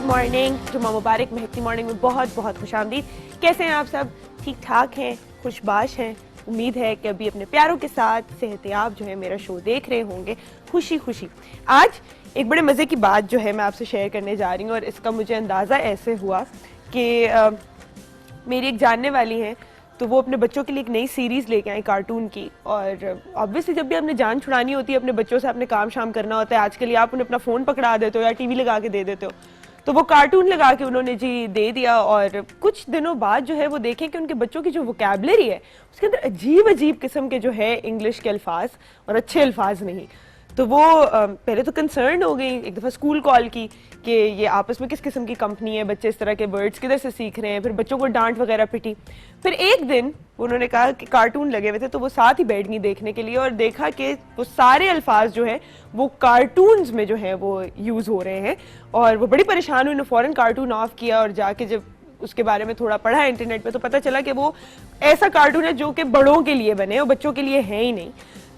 Morning, जुम्मा मुबारक। महकती morning में बहुत बहुत खुशामदीद। कैसे हैं आप सब? ठीक ठाक हैं, खुशबाश हैं। उम्मीद है कि अभी अपने प्यारों के साथ सेहतियाब जो है मेरा शो देख रहे होंगे खुशी खुशी। आज एक बड़े मज़े की बात जो है मैं आपसे शेयर करने जा रही हूँ और इसका मुझे अंदाज़ा ऐसे हुआ कि मेरी एक जानने वाली हैं, तो वो अपने बच्चों के लिए एक नई सीरीज़ लेके आई कार्टून की। और ऑब्वियसली जब भी आपने जान छुड़ानी होती है अपने बच्चों से, आपने काम शाम करना होता है, आजकल या आप उन्हें अपना फ़ोन पकड़ा देते हो या टीवी लगा के दे देते हो, तो वो कार्टून लगा के उन्होंने जी दे दिया। और कुछ दिनों बाद जो है वो देखें कि उनके बच्चों की जो वोकैबुलरी है उसके अंदर अजीब अजीब किस्म के जो है इंग्लिश के अल्फाज, और अच्छे अल्फाज नहीं। तो वो पहले तो कंसर्न हो गई, एक दफ़ा स्कूल कॉल की कि ये आपस में किस किस्म की कंपनी है, बच्चे इस तरह के वर्ड्स किधर से सीख रहे हैं। फिर बच्चों को डांट वगैरह पिटी। फिर एक दिन उन्होंने कहा कि कार्टून लगे हुए थे, तो वो साथ ही बैठ गई देखने के लिए और देखा कि वो सारे अल्फाज जो है वो कार्टून्स में जो है वो यूज़ हो रहे हैं। और वो बड़ी परेशान हुई, फ़ौरन कार्टून ऑफ किया और जाके जब उसके बारे में थोड़ा पढ़ा इंटरनेट पे तो पता चला कि वो ऐसा कार्टून है जो कि बड़ों के लिए बने और बच्चों के लिए है ही नहीं।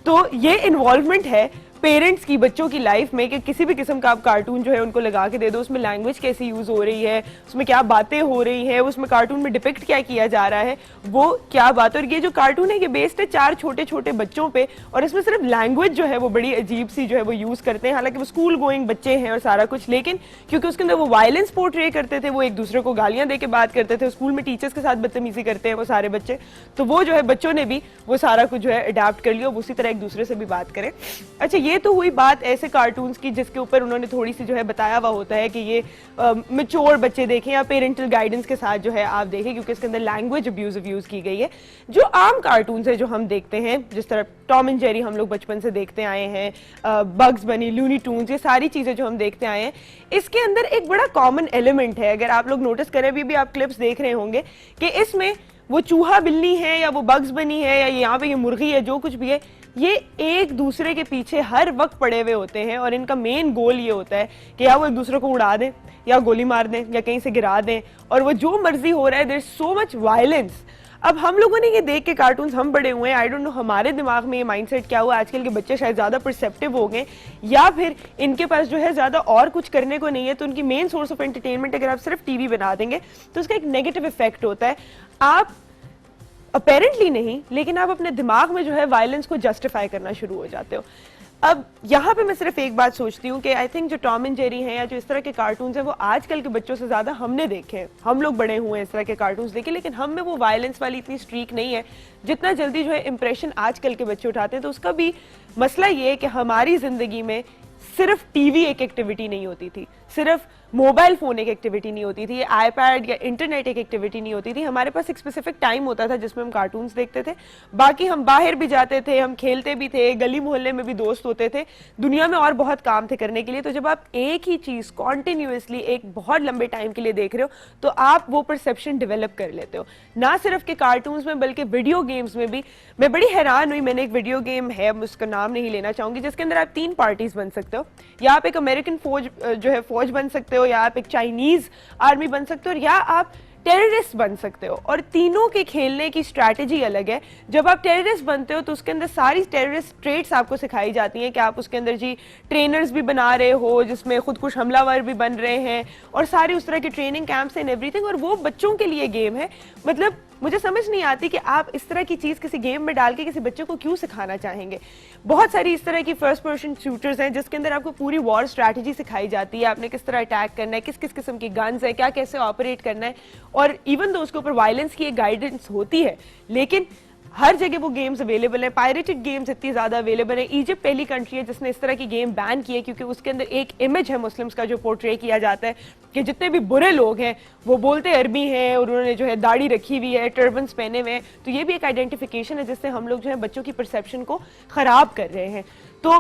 तो ये इन्वॉल्वमेंट है पेरेंट्स की बच्चों की लाइफ में कि किसी भी किस्म का आप कार्टून जो है उनको लगा के दे दो, उसमें लैंग्वेज कैसी यूज़ हो रही है, उसमें क्या बातें हो रही हैं, उसमें कार्टून में डिपिक्ट क्या किया जा रहा है, वो क्या बात। और ये जो कार्टून है ये बेस्ड है 4 छोटे छोटे बच्चों पे, और इसमें सिर्फ लैंग्वेज जो है वो बड़ी अजीब सी जो है वो यूज़ करते हैं। हालांकि वो स्कूल गोइंग बच्चे हैं और सारा कुछ, लेकिन क्योंकि उसके अंदर वो वायलेंस पोर्ट्रे करते थे, वो एक दूसरे को गालियाँ दे के बात करते थे, स्कूल में टीचर्स के साथ बदतमीजी करते हैं वो सारे बच्चे, तो वो जो है बच्चों ने भी वो सारा कुछ जो है अडेप्ट कर लिया, उसी तरह एक दूसरे से भी बात करें। अच्छा, ये तो हुई बात ऐसे कार्टून्स की जिसके ऊपर उन्होंने थोड़ी सी जो है बताया हुआ होता है कि ये मैच्योर बच्चे देखें या पेरेंटल गाइडेंस के साथ जो है आप देखें, क्योंकि इसके अंदर लैंग्वेज अब्यूज यूज की गई है। जो आम कार्टून्स है जो हम देखते हैं, जिस तरह टॉम एंड जेरी हम लोग बचपन से देखते आए हैं, बग्स बनी, लूनी टून्स, ये सारी चीजें जो हम देखते आए हैं, इसके अंदर एक बड़ा कॉमन एलिमेंट है। अगर आप लोग नोटिस करें, अभी भी आप क्लिप्स देख रहे होंगे कि इसमें वो चूहा बिल्ली है या वो बग्स बनी है या यहाँ पे ये मुर्गी है, जो कुछ भी है, ये एक दूसरे के पीछे हर वक्त पड़े हुए होते हैं और इनका मेन गोल ये होता है कि या वो एक दूसरे को उड़ा दें या गोली मार दें या कहीं से गिरा दें, और वो जो मर्जी हो रहा है। There is so much violence. अब हम लोगों ने ये देख के कार्टून्स हम बड़े हुए हैं, आई डोंट नो हमारे दिमाग में ये माइंडसेट क्या हुआ, आजकल के बच्चे शायद ज़्यादा परसेप्टिव हो गए या फिर इनके पास जो है ज़्यादा और कुछ करने को नहीं है, तो उनकी मेन सोर्स ऑफ एंटरटेनमेंट अगर आप सिर्फ टीवी बना देंगे तो उसका एक नेगेटिव इफेक्ट होता है। आप अपेरेंटली नहीं, लेकिन आप अपने दिमाग में जो है वायलेंस को जस्टिफाई करना शुरू हो जाते हो। अब यहाँ पे मैं सिर्फ एक बात सोचती हूँ कि आई थिंक जो टॉम एंड जेरी हैं या जो इस तरह के कार्टून्स हैं वो आजकल के बच्चों से ज़्यादा हमने देखे हैं। हम लोग बड़े हुए हैं इस तरह के कार्टून्स देखे, लेकिन हम में वो वायलेंस वाली इतनी स्ट्रीक नहीं है जितना जल्दी जो है इंप्रेशन आजकल के बच्चे उठाते हैं। तो उसका भी मसला ये है कि हमारी ज़िंदगी में सिर्फ टीवी एक एक्टिविटी नहीं होती थी, सिर्फ मोबाइल फोन एक एक्टिविटी नहीं होती थी, आईपैड या इंटरनेट एक एक्टिविटी नहीं होती थी। हमारे पास एक स्पेसिफिक टाइम होता था जिसमें हम कार्टून्स देखते थे, बाकी हम बाहर भी जाते थे, हम खेलते भी थे, गली मोहल्ले में भी दोस्त होते थे, दुनिया में और बहुत काम थे करने के लिए। तो जब आप एक ही चीज कॉन्टिन्यूसली एक बहुत लंबे टाइम के लिए देख रहे हो तो आप वो परसेप्शन डेवलप कर लेते हो, ना सिर्फ के कार्टून्स में बल्कि वीडियो गेम्स में भी। मैं बड़ी हैरान हुई, मैंने एक वीडियो गेम है, उसका नाम नहीं लेना चाहूंगी, जिसके अंदर आप 3 पार्टीज बन सकते हो, या आप एक अमेरिकन फौज जो है फौज बन सकते हो, या आप एक चाइनीज आर्मी बन सकते हो, या आप टेररिस्ट बन सकते हो। और तीनों के खेलने की स्ट्रैटेजी अलग है। जब आप टेररिस्ट बनते हो तो उसके अंदर सारी टेररिस्ट ट्रेट्स आपको सिखाई जाती हैं कि आप उसके अंदर जी ट्रेनर्स भी बना रहे हो जिसमें खुदकुश हमलावर भी बन रहे हैं, और सारी उस तरह की ट्रेनिंग कैंप्स एंड एवरीथिंग। और वो बच्चों के लिए गेम है। मतलब मुझे समझ नहीं आती कि आप इस तरह की चीज़ किसी गेम में डाल के किसी बच्चे को क्यों सिखाना चाहेंगे। बहुत सारी इस तरह की फर्स्ट पर्सन शूटर्स हैं जिसके अंदर आपको पूरी वॉर स्ट्रैटेजी सिखाई जाती है, आपने किस तरह अटैक करना है, किस किस किस्म की गन्स है, क्या कैसे ऑपरेट करना है। और इवन तो उसके ऊपर वायलेंस की एक गाइडेंस होती है, लेकिन हर जगह वो गेम्स अवेलेबल है। पायरेटेड गेम्स इतनी ज़्यादा अवेलेबल है। इजिप्ट पहली कंट्री है जिसने इस तरह की गेम बैन की है, क्योंकि उसके अंदर एक इमेज है मुस्लिम्स का जो पोर्ट्रे किया जाता है कि जितने भी बुरे लोग हैं वो बोलते अरबी हैं और उन्होंने जो है दाढ़ी रखी हुई है, टर्बन्स पहने हुए हैं। तो ये भी एक आइडेंटिफिकेशन है जिससे हम लोग जो है बच्चों की परसेप्शन को ख़राब कर रहे हैं। तो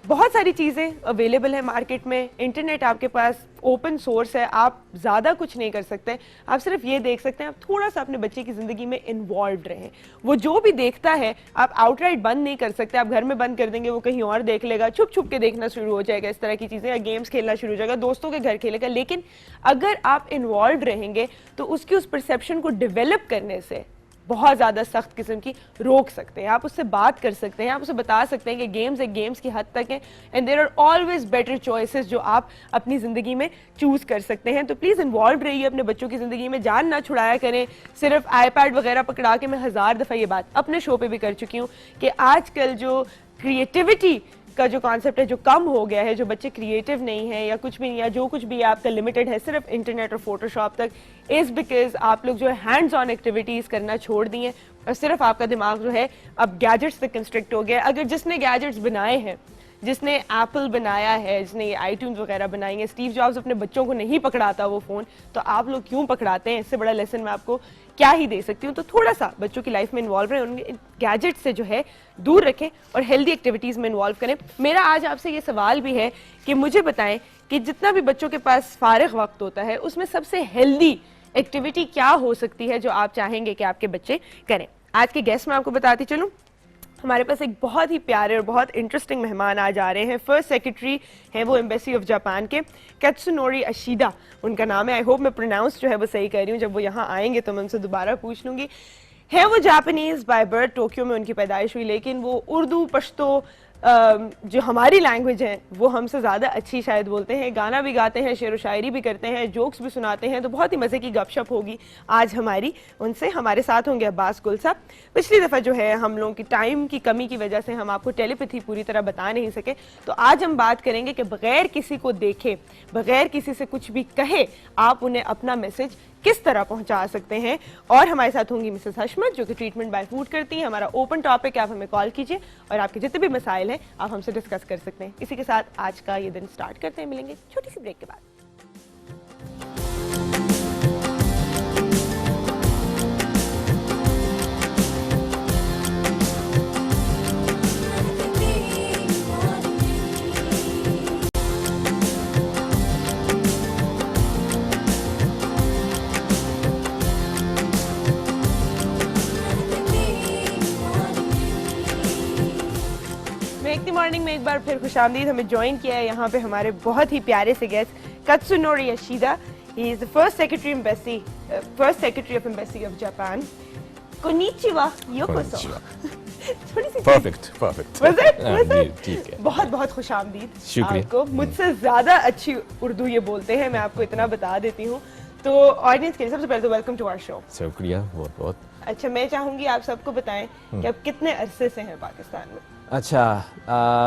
बहुत सारी चीज़ें अवेलेबल है मार्केट में, इंटरनेट आपके पास ओपन सोर्स है, आप ज़्यादा कुछ नहीं कर सकते, आप सिर्फ ये देख सकते हैं, आप थोड़ा सा अपने बच्चे की ज़िंदगी में इन्वॉल्व रहें। वो जो भी देखता है आप आउटराइट बंद नहीं कर सकते, आप घर में बंद कर देंगे वो कहीं और देख लेगा, छुप छुप के देखना शुरू हो जाएगा इस तरह की चीज़ें, या गेम्स खेलना शुरू हो जाएगा, दोस्तों के घर खेलेगा। लेकिन अगर आप इन्वॉल्व रहेंगे तो उसकी उस परसेप्शन को डेवलप करने से बहुत ज़्यादा सख्त किस्म की रोक सकते हैं, आप उससे बात कर सकते हैं, आप उसे बता सकते हैं कि गेम्स एक गेम्स की हद तक हैं and there are always better choices जो आप अपनी ज़िंदगी में चूज़ कर सकते हैं। तो प्लीज़ इन्वॉल्व रहिए अपने बच्चों की ज़िंदगी में, जान ना छुड़ाया करें सिर्फ आईपैड वगैरह पकड़ा के। मैं 1000 दफ़ा ये बात अपने शो पे भी कर चुकी हूँ कि आजकल जो क्रिएटिविटी का जो कॉन्सेप्ट है जो कम हो गया है, जो बच्चे क्रिएटिव नहीं है या कुछ भी नहीं, या जो कुछ भी आपका लिमिटेड है सिर्फ इंटरनेट और फोटोशॉप तक, इज़ बिकॉज आप लोग जो है हैंड्स ऑन एक्टिविटीज़ करना छोड़ दिए और सिर्फ आपका दिमाग जो है अब गैजेट्स तक कंस्ट्रिक्ट हो गया। अगर जिसने गैजेट्स बनाए हैं, जिसने एप्पल बनाया है, जिसने ये आईट्यून्स वगैरह बनाई है, स्टीव जॉब्स अपने बच्चों को नहीं पकड़ाता वो फ़ोन, तो आप लोग क्यों पकड़ाते हैं? इससे बड़ा लेसन मैं आपको क्या ही दे सकती हूँ। तो थोड़ा सा बच्चों की लाइफ में इन्वॉल्व रहें, उनके गैजेट से जो है दूर रखें और हेल्दी एक्टिविटीज़ में इन्वॉल्व करें। मेरा आज आपसे ये सवाल भी है कि मुझे बताएं कि जितना भी बच्चों के पास फारिग वक्त होता है उसमें सबसे हेल्दी एक्टिविटी क्या हो सकती है जो आप चाहेंगे कि आपके बच्चे करें। आज के गेस्ट में आपको बताती चलूँ, हमारे पास एक बहुत ही प्यारे और बहुत इंटरेस्टिंग मेहमान आज आ रहे हैं। फर्स्ट सेक्रेटरी हैं वो एम्बेसी ऑफ जापान के, कात्सुनोरी अशीदा उनका नाम है। आई होप मैं प्रोनाउंस जो है वो सही कर रही हूँ, जब वो यहाँ आएंगे तो मैं उनसे दोबारा पूछ लूँगी। है वो जापानीज़ बाय बर्थ, टोक्यो में उनकी पैदाइश हुई, लेकिन वो उर्दू, पश्तो जो हमारी लैंग्वेज है वो हमसे ज़्यादा अच्छी शायद बोलते हैं। गाना भी गाते हैं, शेर व शायरी भी करते हैं, जोक्स भी सुनाते हैं। तो बहुत ही मज़े की गपशप होगी आज हमारी उनसे। हमारे साथ होंगे अब्बास गुल साहब। पिछली दफ़ा जो है हम लोगों की टाइम की कमी की वजह से हम आपको टेलीपैथी पूरी तरह बता नहीं सके, तो आज हम बात करेंगे कि बग़ैर किसी को देखे, बग़ैर किसी से कुछ भी कहे, आप उन्हें अपना मैसेज किस तरह पहुंचा सकते हैं। और हमारे साथ होंगी मिसेस हशमत जो कि ट्रीटमेंट बाय फूड करती हैं। हमारा ओपन टॉपिक है, आप हमें कॉल कीजिए और आपके जितने भी मसाइल हैं आप हमसे डिस्कस कर सकते हैं। इसी के साथ आज का ये दिन स्टार्ट करते हैं। मिलेंगे छोटी सी ब्रेक के बाद। मॉर्निंग में एक बार फिर खुशामदीद। हमें ज्वाइन किया है यहाँ पे हमारे बहुत ही प्यारे से guest Katsunori Ashida. He is the first secretary of embassy of Japan. कोनिचिवा, योकोसो। थोड़ी सी परफेक्ट ठीक है। बहुत बहुत खुशामदीद आपको। मुझसे ज्यादा अच्छी उर्दू ये बोलते हैं, मैं आपको इतना बता देती हूँ। तो ऑडियंस के लिए सबसे पहले तो वेलकम टू आवर शो। शुक्रिया बहुत बहुत। अच्छा, मैं चाहूंगी आप सबको बताएं कि आप कितने अरसे से हैं पाकिस्तान में? अच्छा,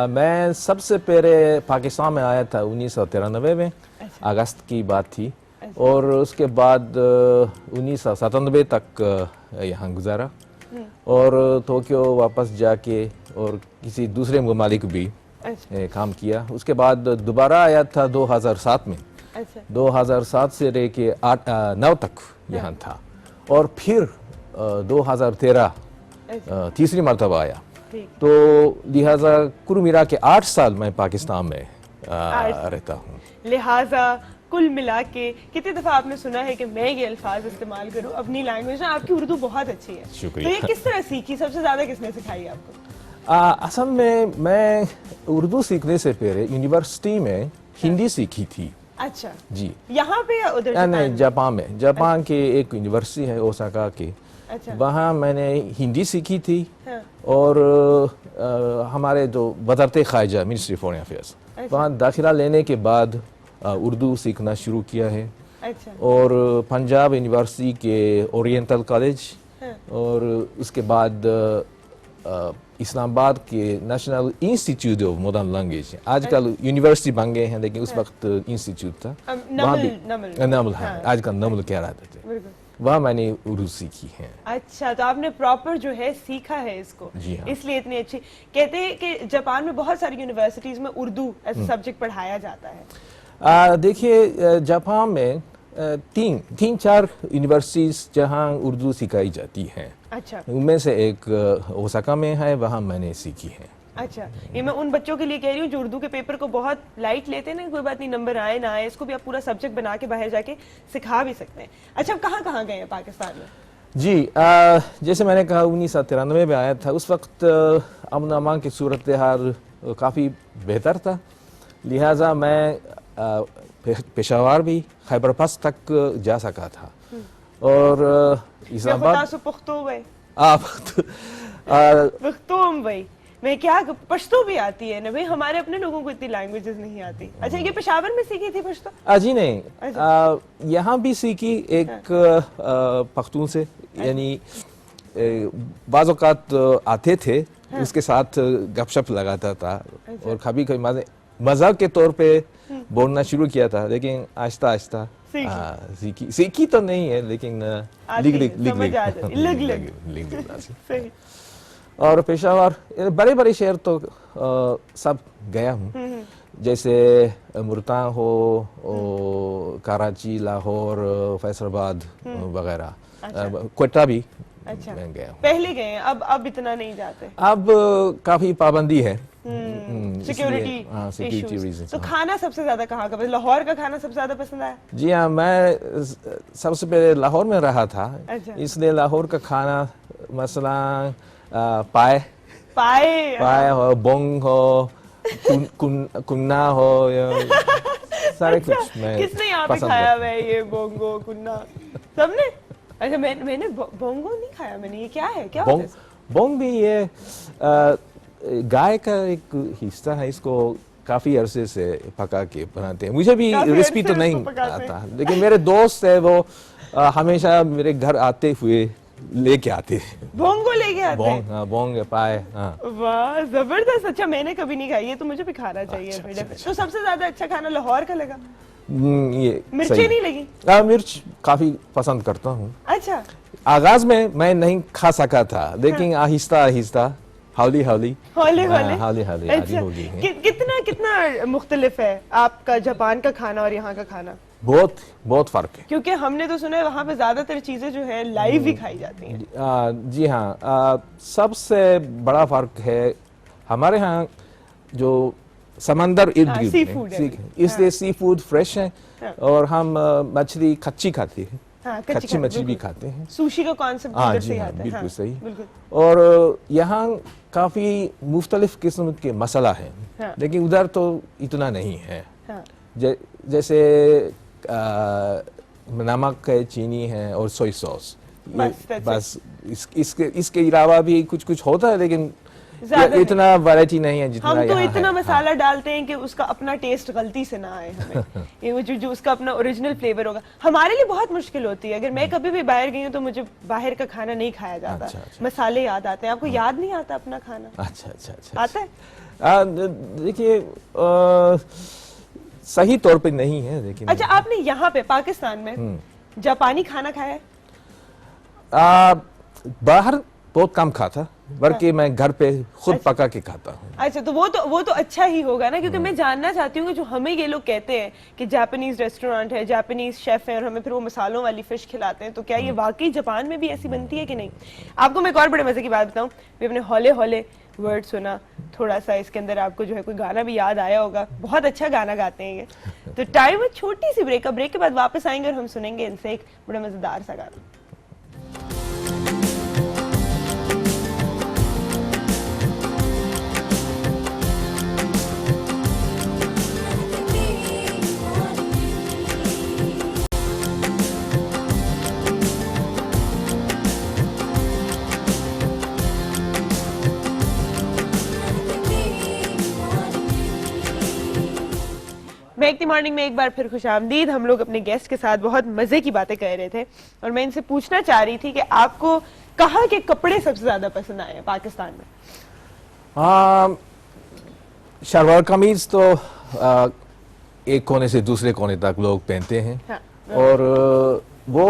मैं सबसे पहले पाकिस्तान में आया था 1993 में। अच्छा। अगस्त की बात थी। अच्छा। और उसके बाद 1997 तक यहाँ गुजारा और टोक्यो वापस जाके और किसी दूसरे ममालिक भी काम किया। उसके बाद दोबारा आया था 2007 में। अच्छा। 2007 से लेके 9 तक यहाँ था और फिर 2013 तीसरी मरतबा आया। तो लिहाजा कुल मिला के 8 साल मैं पाकिस्तान में रहता हूँ। लिहाजा कुल मिला के कितनी दफ़ा आपने सुना है कि मैं ये अल्फाज इस्तेमाल करूँ अपनी लैंग्वेज में? आपकी उर्दू बहुत अच्छी है। शुक्रिया। तो ये किस तरह सीखी? सबसे ज़्यादा किसने सिखाई आपको? असल में मैं उर्दू सीखने से पहले यूनिवर्सिटी में हिंदी सीखी थी। अच्छा जी। यहाँ पे या उधर? नहीं, जापान में। जापान के एक यूनिवर्सिटी है ओसाका की। अच्छा। वहाँ मैंने हिंदी सीखी थी। हाँ। और हमारे जो वज़ारत ख़ारिजा मिनिस्ट्री फॉरेन अफेयर्स, वहाँ दाखिला लेने के बाद उर्दू सीखना शुरू किया है। अच्छा। और पंजाब यूनिवर्सिटी के ओरिएंटल कॉलेज। हाँ। और उसके बाद इस्लामाबाद के national institute of modern language, आजकल यूनिवर्सिटी बन गए हैं लेकिन उस वक्त इंस्टीट्यूट था। नमल है, आजकल नमल कह रहा था। वहाँ मैंने उर्दू सीखी है। अच्छा, तो आपने प्रॉपर जो है सीखा है इसको। जी हाँ। इसलिए इतनी अच्छी। कहते हैं कि जापान में बहुत सारी यूनिवर्सिटीज में उर्दू एज सब्जेक्ट पढ़ाया जाता है। देखिए, जापान में तीन चार यूनिवर्सिटीज जहाँ उर्दू सिखाई जाती हैं। अच्छा। उनमें से एक ओसाका में है, वहाँ मैंने सीखी है। अच्छा, ये मैं उन बच्चों के लिए कह रही हूँ जो उर्दू के पेपर को बहुत लाइट लेते हैं ना, कोई बात नहीं, नंबर आए ना आए, इसको भी आप पूरा सब्जेक्ट बना के बाहर जाके सिखा भी सकते हैं। अच्छा, आप कहाँ कहाँ गए हैं पाकिस्तान में? जी, जैसे मैंने कहा 1993 में आया था। उस वक्त अमन अमान की सूरत हाल काफ़ी बेहतर था, लिहाजा मैं पेशावर भी खैबर पास तक जा सका था। और मैं इस्लामाबाद खुदा से पुख्तो भाई आप पुख्तोम भाई मैं क्या पश्तो भी आती है ना भाई, हमारे अपने लोगों को इतनी लैंग्वेजेस नहीं आती। अच्छा ये पेशावर में सीखी थी पश्तो? जी नहीं, यहाँ भी सीखी एक पख्तून से, यानी बाज़ औक़ात आते थे, उसके साथ गपशप लगाता था और कभी कभी मज़ाक के तौर पे बोलना शुरू किया था, लेकिन आहिस्ता आहिस्ता सीखी तो नहीं है, लेकिन लिख सही। और पेशावर बड़े बड़े शहर तो सब गया हूँ, जैसे मुल्तान हो, कराची, लाहौर, फैसलाबाद वगैरह, क्वेटा भी अच्छा मैं गया हूँ। पहले गए हैं, अब इतना नहीं जाते? अब काफी पाबंदी है, सिक्योरिटी सिक्योरिटी इश्यूज। रीजंस। तो खाना सबसे ज्यादा कहाँ का, लाहौर का खाना सबसे ज्यादा पसंद आया? जी हाँ, मैं सबसे पहले लाहौर में रहा था, अच्छा। इसलिए लाहौर का खाना मसला पाए हो, बोंग हो, कुन्ना हो, सारे कुछ मैं किसने यहाँ पे खाया हुआ है ये बोंगो कुन्ना? सबने? अच्छा मैंने बोंगो नहीं खाया मैंने, ये क्या है, क्या होता है? बोंग भी ये गाय का एक हिस्सा है, इसको काफी अरसे से पका के बनाते हैं। मुझे भी रेसिपी तो नहीं आता, लेकिन मेरे दोस्त है वो हमेशा मेरे घर आते हुए लेके आते हैं। बोंगो लेके आते हैं? हाँ, बोंग पाए। हाँ। वाह जबरदस्त। अच्छा मैंने कभी नहीं खाई, ये तो मुझे भी खाना चाहिए। अच्छा। तो सबसे ज्यादा अच्छा खाना लाहौर का लगा? ये मिर्ची नहीं लगी? मिर्च काफी पसंद करता हूँ। अच्छा। आगाज में मैं नहीं खा सका था, लेकिन आहिस्ता आहिस्ता हौली हौली अच्छा। कितना मुख्तलिफ है आपका जापान का खाना और यहाँ का खाना? बहुत फर्क है, क्योंकि हमने तो सुना है वहाँ पे ज्यादातर चीजें जो है लाइव ही खाई जाती हैं। जी हाँ, सबसे बड़ा फर्क है हमारे यहाँ जो समंदर इर्द गिर्द सी फूड है, इसलिए सी फूड फ्रेश है, और हम मछली कच्ची खाते हैं। हाँ, कच्ची मछली भी खाते हैं। सुशी का कॉन्सेप्ट हाँ, इधर जी से हाँ, आता है। बिल्कुल सही। बिल्कुल। और यहाँ काफी मुख्तलिफ किस्म के मसाला है, लेकिन उधर तो इतना नहीं है। जैसे नमक है, चीनी है और सोया सॉस, बस इसके अलावा भी कुछ होता है, लेकिन इतना वैरायटी नहीं है जितना हम तो यहाँ इतना है। मसाला डालते हैं कि उसका अपना टेस्ट गलती से ना आए हमें। ये वो जो उसका अपना ओरिजिनल फ्लेवर होगा, हमारे लिए बहुत मुश्किल होती है। अगर मैं कभी भी बाहर गई हूँ तो मुझे बाहर का खाना नहीं खाया जाता। अच्छा। मसाले याद आते हैं। आपको याद नहीं आता अपना खाना? अच्छा आता है? देखिए सही तौर पे नहीं है, लेकिन अच्छा आपने यहाँ पे पाकिस्तान में जापानी खाना खाया है? बाहर बहुत कम खाता, बल्कि मैं घर पे खुद पका के खाता हूँ। अच्छा तो वो तो अच्छा ही होगा ना, क्योंकि मैं जानना चाहती हूँ कि जो हमें ये लोग कहते हैं कि जापानीज रेस्टोरेंट है, जापानीज शेफ है और हमें फिर वो मसालों वाली फिश खिलाते हैं, तो क्या ये वाकई जापान में भी ऐसी बनती है कि नहीं? आपको मैं एक और बड़े मजे की बात बताऊँ, हमने हौले हौले वर्ड सुना, थोड़ा सा इसके अंदर आपको जो है कोई गाना भी याद आया होगा, बहुत अच्छा गाना गाते हैं ये। तो टाइम है छोटी सी ब्रेक के बाद वापस आएंगे और हम सुनेंगे इनसे एक बड़ा मजेदार सा गाना। मेक द मॉर्निंग में एक बार फिर खुशामदीद। हम लोग अपने गेस्ट के साथ बहुत मजे की बातें कर रहे थे और मैं इनसे पूछना चाह रही थी कि आपको कहाँ के कपड़े सबसे ज्यादा पसंद आए पाकिस्तान में? शलवार कमीज तो एक कोने से दूसरे कोने तक लोग पहनते हैं। हाँ, और वो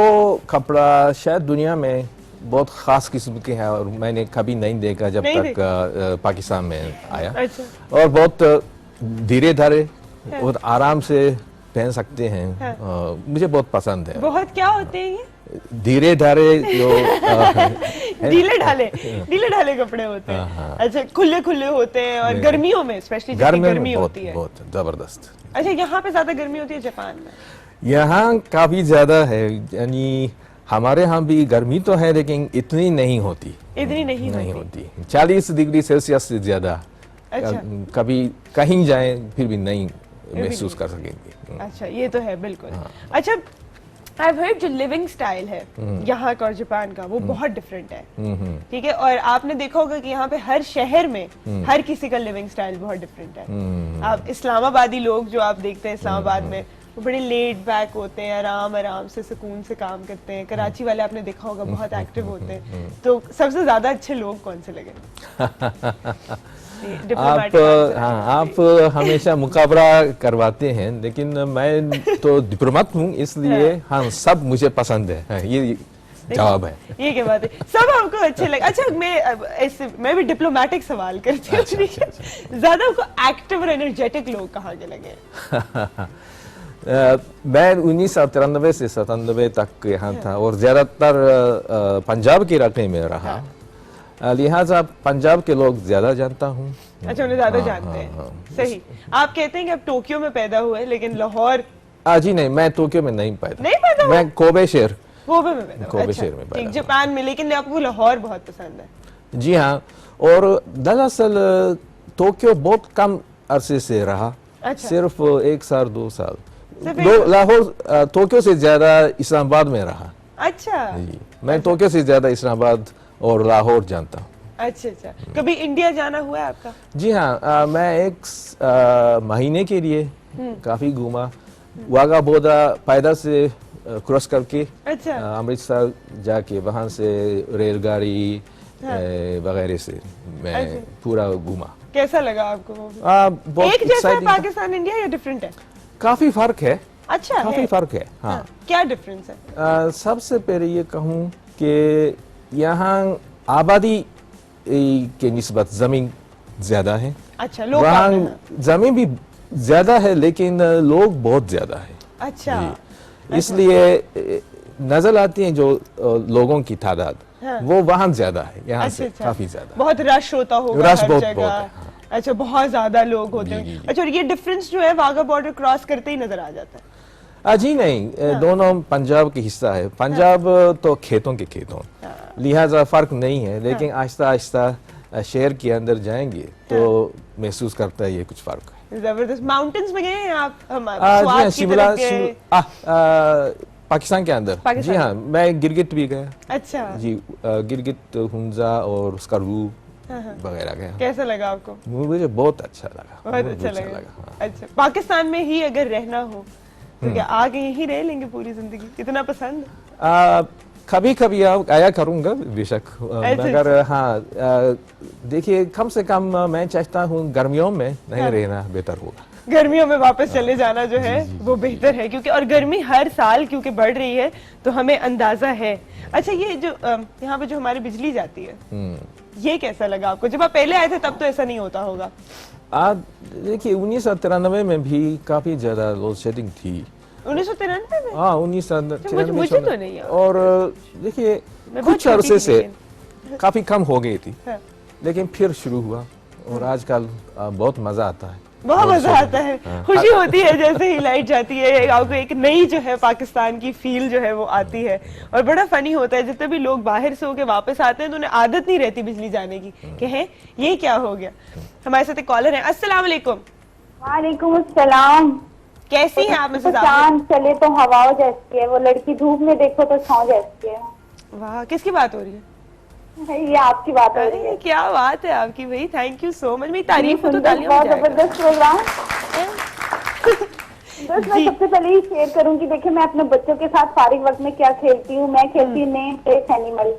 कपड़ा शायद दुनिया में बहुत खास किस्म के हैं और मैंने कभी नहीं देखा जब तक पाकिस्तान में आया। अच्छा। और बहुत धीरे धीरे बहुत आराम से पहन सकते हैं। मुझे बहुत पसंद है। बहुत क्या होते हैं ये? धीरे धारे जो ढीले ढाले कपड़े होते हैं। अच्छा खुले खुले होते हैं और गर्मियों में स्पेशली गर्मी होती है बहुत जबरदस्त। अच्छा यहाँ पे ज्यादा गर्मी होती है जापान में? यहाँ काफी ज्यादा है, यानी हमारे यहाँ भी गर्मी तो है लेकिन इतनी नहीं होती। इतनी नहीं होती 40 डिग्री सेल्सियस से ज्यादा। अच्छा। कभी कहीं जाएं फिर भी नहीं महसूस कर सकेंगे। अच्छा ये तो है बिल्कुल। अच्छा I've heard जो लिविंग स्टाइल है यहाँ का और जापान का वो बहुत डिफरेंट है, ठीक है। और आपने देखा होगा कि यहाँ पे हर शहर में हर किसी का लिविंग स्टाइल बहुत डिफरेंट है। आप इस्लामाबादी लोग जो आप देखते हैं इस्लामाबाद में, वो बड़े लेड बैक होते हैं, आराम आराम से सुकून से काम करते हैं। कराची वाले आपने देखा होगा बहुत एक्टिव होते हैं। तो सबसे ज्यादा अच्छे लोग कौन से लगे? आप हमेशा मुकाबला करवाते हैं, लेकिन मैं तो डिप्लोमेट हूँ, इसलिए हाँ सब मुझे पसंद है। हाँ, ये जवाब है। ये क्या बात है, सब आपको अच्छे लगे। अच्छा मैं भी डिप्लोमेटिक सवाल करती हूँ। ज्यादा आपको एक्टिव और एनर्जेटिक लोग कहाँ के लगे? मैं 1993 से 97 तक यहाँ था और ज्यादातर पंजाब के इलाके में रहा, लिहाजा पंजाब के लोग ज्यादा जानता हूँ। अच्छा, उन्हें ज्यादा जानते हैं। सही। आप कहते हैं कि आप टोक्यो में पैदा हुए, लेकिन लाहौर? जी नहीं, मैं टोक्यो में नहीं पैदा हुआ? मैं कोबे शहर में पैदा। शहर में पैदा। जापान में, लेकिन आपको लाहौर बहुत पसंद है? जी हाँ, और दरअसल टोक्यो बहुत कम अरसे से रहा। अच्छा। सिर्फ 1 साल 2 साल। लाहौर टोक्यो से ज्यादा इस्लामाबाद में रहा। अच्छा जी, मैं टोक्यो से ज्यादा इस्लामाबाद और लाहौर जानता हूँ। अच्छा अच्छा। कभी इंडिया जाना हुआ है आपका? जी हाँ, मैं 1 महीने के लिए काफी घूमा। वाघा बॉर्डर पैदल से क्रॉस करके अमृतसर जाके वहाँ से रेलगाड़ी वगैरह से मैं पूरा घूमा। कैसा लगा आपको? बहुत एक जैसा है पाकिस्तान इंडिया या डिफरेंट है? काफी फर्क है। अच्छा, काफी फर्क है। हाँ। क्या डिफरेंस है? सबसे पहले ये कहूँ कि यहाँ आबादी के निस्बत जमीन ज्यादा है। अच्छा, लोग वहाँ जमीन भी ज्यादा है, लेकिन लोग बहुत ज्यादा है। अच्छा, इसलिए नजर आती है जो लोगों की तादाद, वो वहाँ ज्यादा है, यहाँ से काफी ज्यादा। बहुत रश होता होगा रश हर बहुत जगह। अच्छा, बहुत ज्यादा लोग होते हैं। अच्छा, और ये डिफरेंस जो है वाघा बॉर्डर क्रॉस करते ही नजर आ जाता है? जी नहीं, दोनों पंजाब की हिस्सा है। पंजाब तो खेतों के खेतों, लिहाजा फर्क नहीं है, लेकिन आहिस्ता आहिस्ता शहर के अंदर जाएंगे तो महसूस करता है ये कुछ फर्क है। जबरदस्त। माउंटेन्स में गए हैं आप? शिमला पाकिस्तान के अंदर? जी हाँ, मैं गिरगिट भी गया। अच्छा जी, गिरगिट, हुंजा और उसका रू वगैरह गया। कैसा लगा आपको? मुझे बहुत अच्छा लगा। बहुत अच्छा लगा। अच्छा, पाकिस्तान में ही अगर रहना हो तो क्या आगे यही रह लेंगे पूरी जिंदगी? इतना पसंद? कभी कभी आया करूंगा बेशक, मगर हाँ देखिए, कम से कम मैं चाहता हूँ गर्मियों में नहीं रहना बेहतर होगा। गर्मियों में वापस चले जाना जो है वो बेहतर है, क्योंकि और गर्मी हर साल क्योंकि बढ़ रही है तो हमें अंदाजा है। अच्छा, ये जो यहाँ पे जो हमारी बिजली जाती है, ये कैसा लगा आपको? जब आप पहले आए थे तब तो ऐसा नहीं होता होगा। देखिए 1993 में भी काफी ज्यादा लोड शेडिंग थी। 1993 में? हाँ, 1993। मुझे तो नहीं है। और देखिए कुछ अरसे से काफी कम हो गई थी, लेकिन फिर शुरू हुआ और आजकल बहुत मजा आता है। बहुत मजा आता है, खुशी होती है जैसे ही लाइट जाती है, आपको एक नई जो है पाकिस्तान की फील जो है वो आती है। और बड़ा फनी होता है, जितने भी लोग बाहर से होके वापस आते हैं तो उन्हें आदत नहीं रहती बिजली जाने की, कि है ये क्या हो गया। हमारे साथ एक कॉलर है। अस्सलाम वालेकुम। वालेकुम अस्सलाम। कैसी हैं आप? चांद चले तो हवाओं जैसी है, वो लड़की धूप में देखो तो छाँव जैसी है। वाह, किसकी बात हो रही है? ये आपकी बात हो रही है। क्या बात है आपकी भाई, थैंक यू सो मच। मेरी तारीफ हो तो तालियां बहुत जबरदस्त प्रोग्राम। बस मैं सबसे पहले ही शेयर करूंगी, देखिए मैं अपने बच्चों के साथ फारिग वक्त में क्या खेलती हूँ। मैं खेलती हूँ नेम प्लेस एनिमल।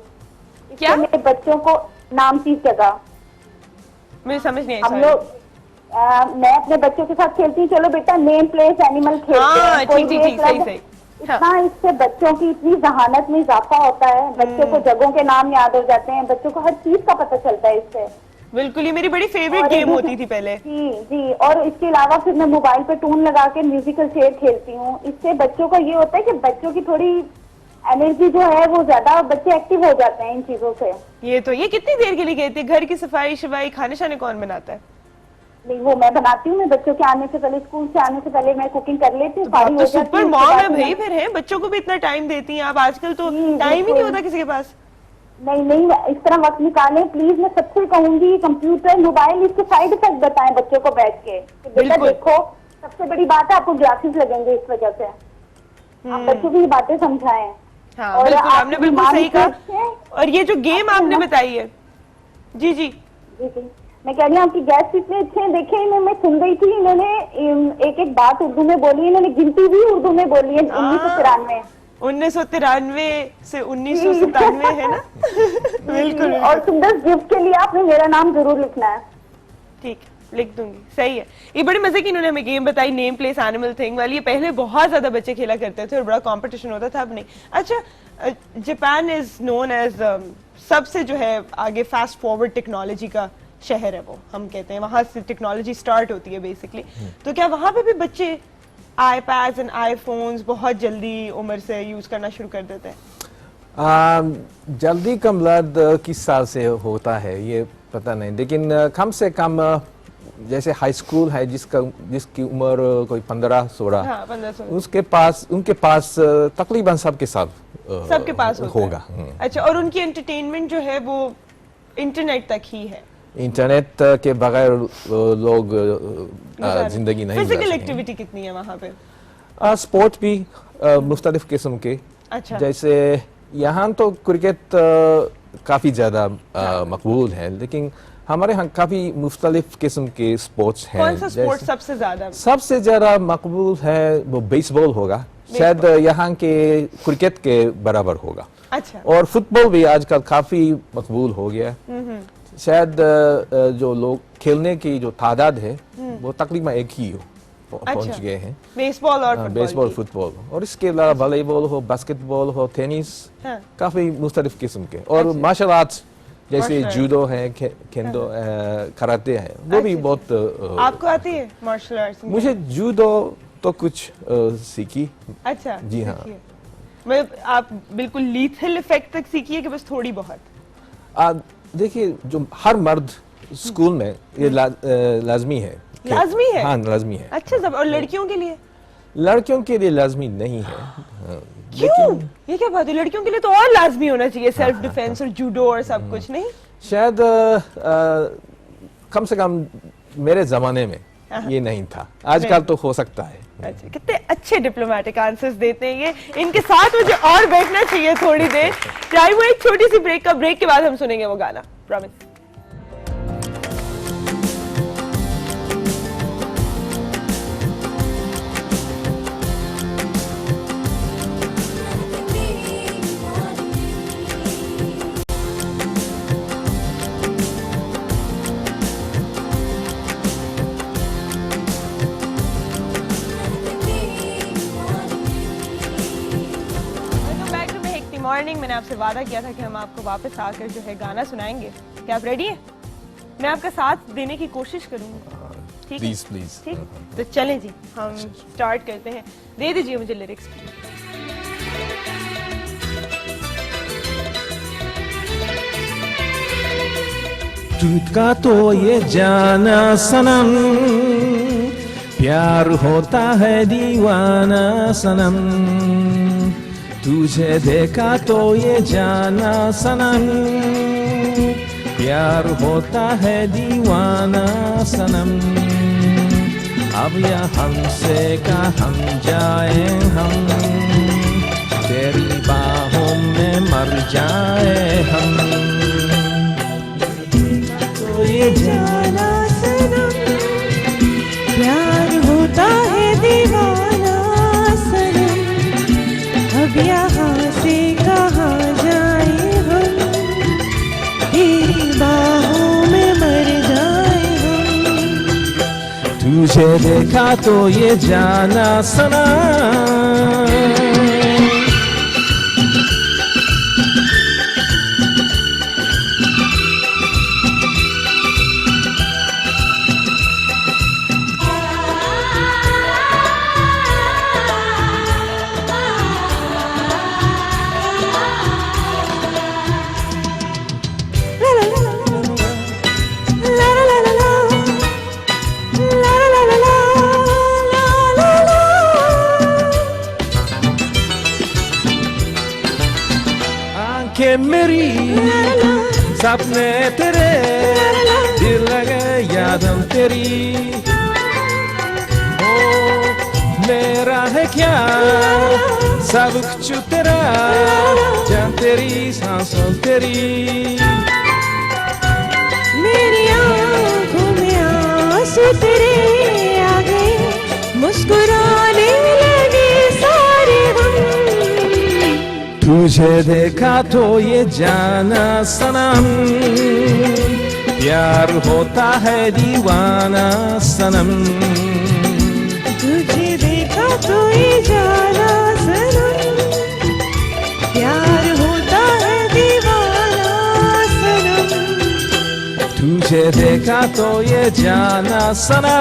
क्या? मेरे बच्चों को नाम चीज जगह, मुझे समझ नहीं हम लोग मैं अपने बच्चों के साथ खेलती हूँ, चलो बेटा नेम प्लेस एनिमल खेलते हैं। ठीक, सही। इतना इससे बच्चों की इतनी जहानत में इजाफा होता है, बच्चों को जगहों के नाम याद हो जाते हैं, बच्चों को हर चीज का पता चलता है इससे। बिल्कुल, ये मेरी बड़ी फेवरेट गेम होती थी पहले। जी जी। और इसके अलावा फिर मैं मोबाइल पे टून लगा के म्यूजिकल चेयर खेलती हूँ। इससे बच्चों का ये होता है कि बच्चों की थोड़ी एनर्जी जो है वो ज्यादा, बच्चे एक्टिव हो जाते हैं इन चीजों से। ये कितनी देर के लिए कहती है? घर की सफाई शफाई खाने शाने कौन बनाता है? नहीं, वो मैं बनाती हूँ। मैं बच्चों के आने से पहले, स्कूल से आने से पहले मैं कुकिंग कर लेती हूँ। तो सुपर मॉम है भाई, फिर है बच्चों को भी इतना टाइम देती हैं आप। आजकल तो टाइम ही नहीं होता किसी के पास। नहीं, इस तरह वक्त निकालें प्लीज। मैं सबसे कहूंगी कंप्यूटर मोबाइल इसके साइड इफेक्ट बताएं बच्चों को बैठ के, बेटा देखो। सबसे बड़ी बात है आपको ग्लासेस लगेंगे इस वजह से। आप बच्चों को ये बातें समझाएं। हाँ और बिल्कुल, आप आपने बिल्कुल ईमान सही से कहा। अच्छे- और ये जो गेम आपने बताई है, जी जी जी जी, मैं कह रही हूँ आपकी गेस्ट इतने अच्छे हैं। देखिए मैं सुन रही थी, इन्होंने एक एक बात उर्दू में बोली, इन्होंने गिनती भी उर्दू में बोली है। 1993 1993 से 1997 है ना? बिल्कुल और बिल्कुल। सुंदर गिफ्ट के लिए आपने मेरा नाम जरूर लिखना है। ठीक है, लिख दूंगी। सही है। ये बड़ी मजे की इन्होंने हमें गेम बताई, नेम प्लेस एनिमल थिंग वाली। ये पहले बहुत ज्यादा बच्चे खेला करते थे और बड़ा कंपटीशन होता था, अब नहीं। अच्छा, जापान इज नोन एज सबसे जो है आगे फास्ट फॉरवर्ड टेक्नोलॉजी का शहर है, वो हम कहते हैं वहां से टेक्नोलॉजी स्टार्ट होती है बेसिकली। तो क्या वहां पे भी बच्चे आईपैड्स एंड आईफोन्स बहुत जल्दी उम्र से यूज करना शुरू कर देते हैं? जल्दी का मतलब किस साल से होता है ये पता नहीं, लेकिन कम से कम जैसे हाई स्कूल है जिसकी उम्र कोई 15-16, हाँ 1500 उनके पास तकरीबन सबके साथ सबके पास होता होगा। है। अच्छा, और उनकी एंटरटेनमेंट जो है वो इंटरनेट तक ही है? इंटरनेट के बगैर लोग जिंदगी नहीं फिजिकल गुजार एक्टिविटी कितनी है वहाँ पे? सकेंगे। स्पोर्ट भी मुख्तलिफ किस्म के, अच्छा, जैसे यहाँ तो क्रिकेट काफ़ी ज़्यादा मकबूल है, लेकिन हमारे यहाँ काफ़ी मुख्तलिफ किस्म के स्पोर्ट्स हैं। कौन सा स्पोर्ट जैसे सबसे ज्यादा? सबसे ज़्यादा मकबूल है वो बेसबॉल होगा, शायद यहाँ के क्रिकेट के बराबर होगा। अच्छा, और फुटबॉल भी आजकल काफ़ी मकबूल हो गया। शायद जो लोग खेलने की जो तादाद है वो तकरीबन एक ही पहुंच गए हैं। बेसबॉल और फुटबॉल बेसबॉल, की। फुटबॉल, और इसके अलावा वॉलीबॉल हो, बास्केटबॉल हो, टेनिस, हाँ। काफी मुख्तलिफ किस्म के। और अच्छा। मार्शल आर्ट्स जैसे मार्शल आर्ट्स। जूडो है, केंडो, कराटे है, वो भी अच्छा। बहुत आपको आती है मार्शल आर्ट्स? मुझे जूडो तो कुछ सीखी। अच्छा, जी हाँ। सीखिए। मतलब आप बिल्कुल लीथल इफेक्ट तक सीखी है कि बस थोड़ी बहुत? देखिए, जो हर मर्द स्कूल में ये लाजमी है। लाजमी है? हाँ, लाजमी है। अच्छा, सब। और लड़कियों के लिए? लड़कियों के लिए लाजमी नहीं है। हाँ, क्यों? ये क्या बात है, लड़कियों के लिए तो और लाजमी होना चाहिए, सेल्फ डिफेंस और जूडो और सब कुछ, नहीं? शायद कम से कम मेरे जमाने में ये नहीं था, आजकल तो हो सकता है। अच्छा, कितने अच्छे डिप्लोमेटिक आंसर्स देते हैं ये। इनके साथ मुझे और बैठना चाहिए थोड़ी देर। टाइम हुआ एक छोटी सी ब्रेक का। ब्रेक के बाद हम सुनेंगे वो गाना, प्रॉमिस। मॉर्निंग। मैंने आपसे वादा किया था कि हम आपको वापस आकर जो है गाना सुनाएंगे। क्या आप रेडी हैं? मैं आपका साथ देने की कोशिश करूंगी, ठीक है? Please please. ठीक, तो चलें जी, हम स्टार्ट करते हैं। दे दीजिए मुझे लिरिक्स। टूट का तो ये जाना सनम, प्यार होता है दीवाना सनम, तुझे देखा तो ये जाना सनम, प्यार होता है दीवाना सनम, अब यहाँ से कहाँ जाए हम, तेरी बाहों में मर जाए हम, तो ये जाना सनम, प्यार होता है दीवाना सनम, अब यहाँ से कहाँ जाए हम, तेरी बाहों में मर जाए हम, तुझे देखा तो ये जाना सनम। आंखें मेरी सपने तेरे, दिल लगे यादम तेरी, ओ मेरा है क्या सब कुछ तेरा, जान तेरी सांसों तेरी। मेरी आँखों में आंसू तेरे आ गए, मुस्कुराने लगे सारे हम। तुझे देखा तो ये जाना सनम, प्यार होता है दीवाना सनम। तुझे देखा तो ये जाना सनम, प्यार होता है दीवाना सनम। तुझे देखा तो ये जाना सनम।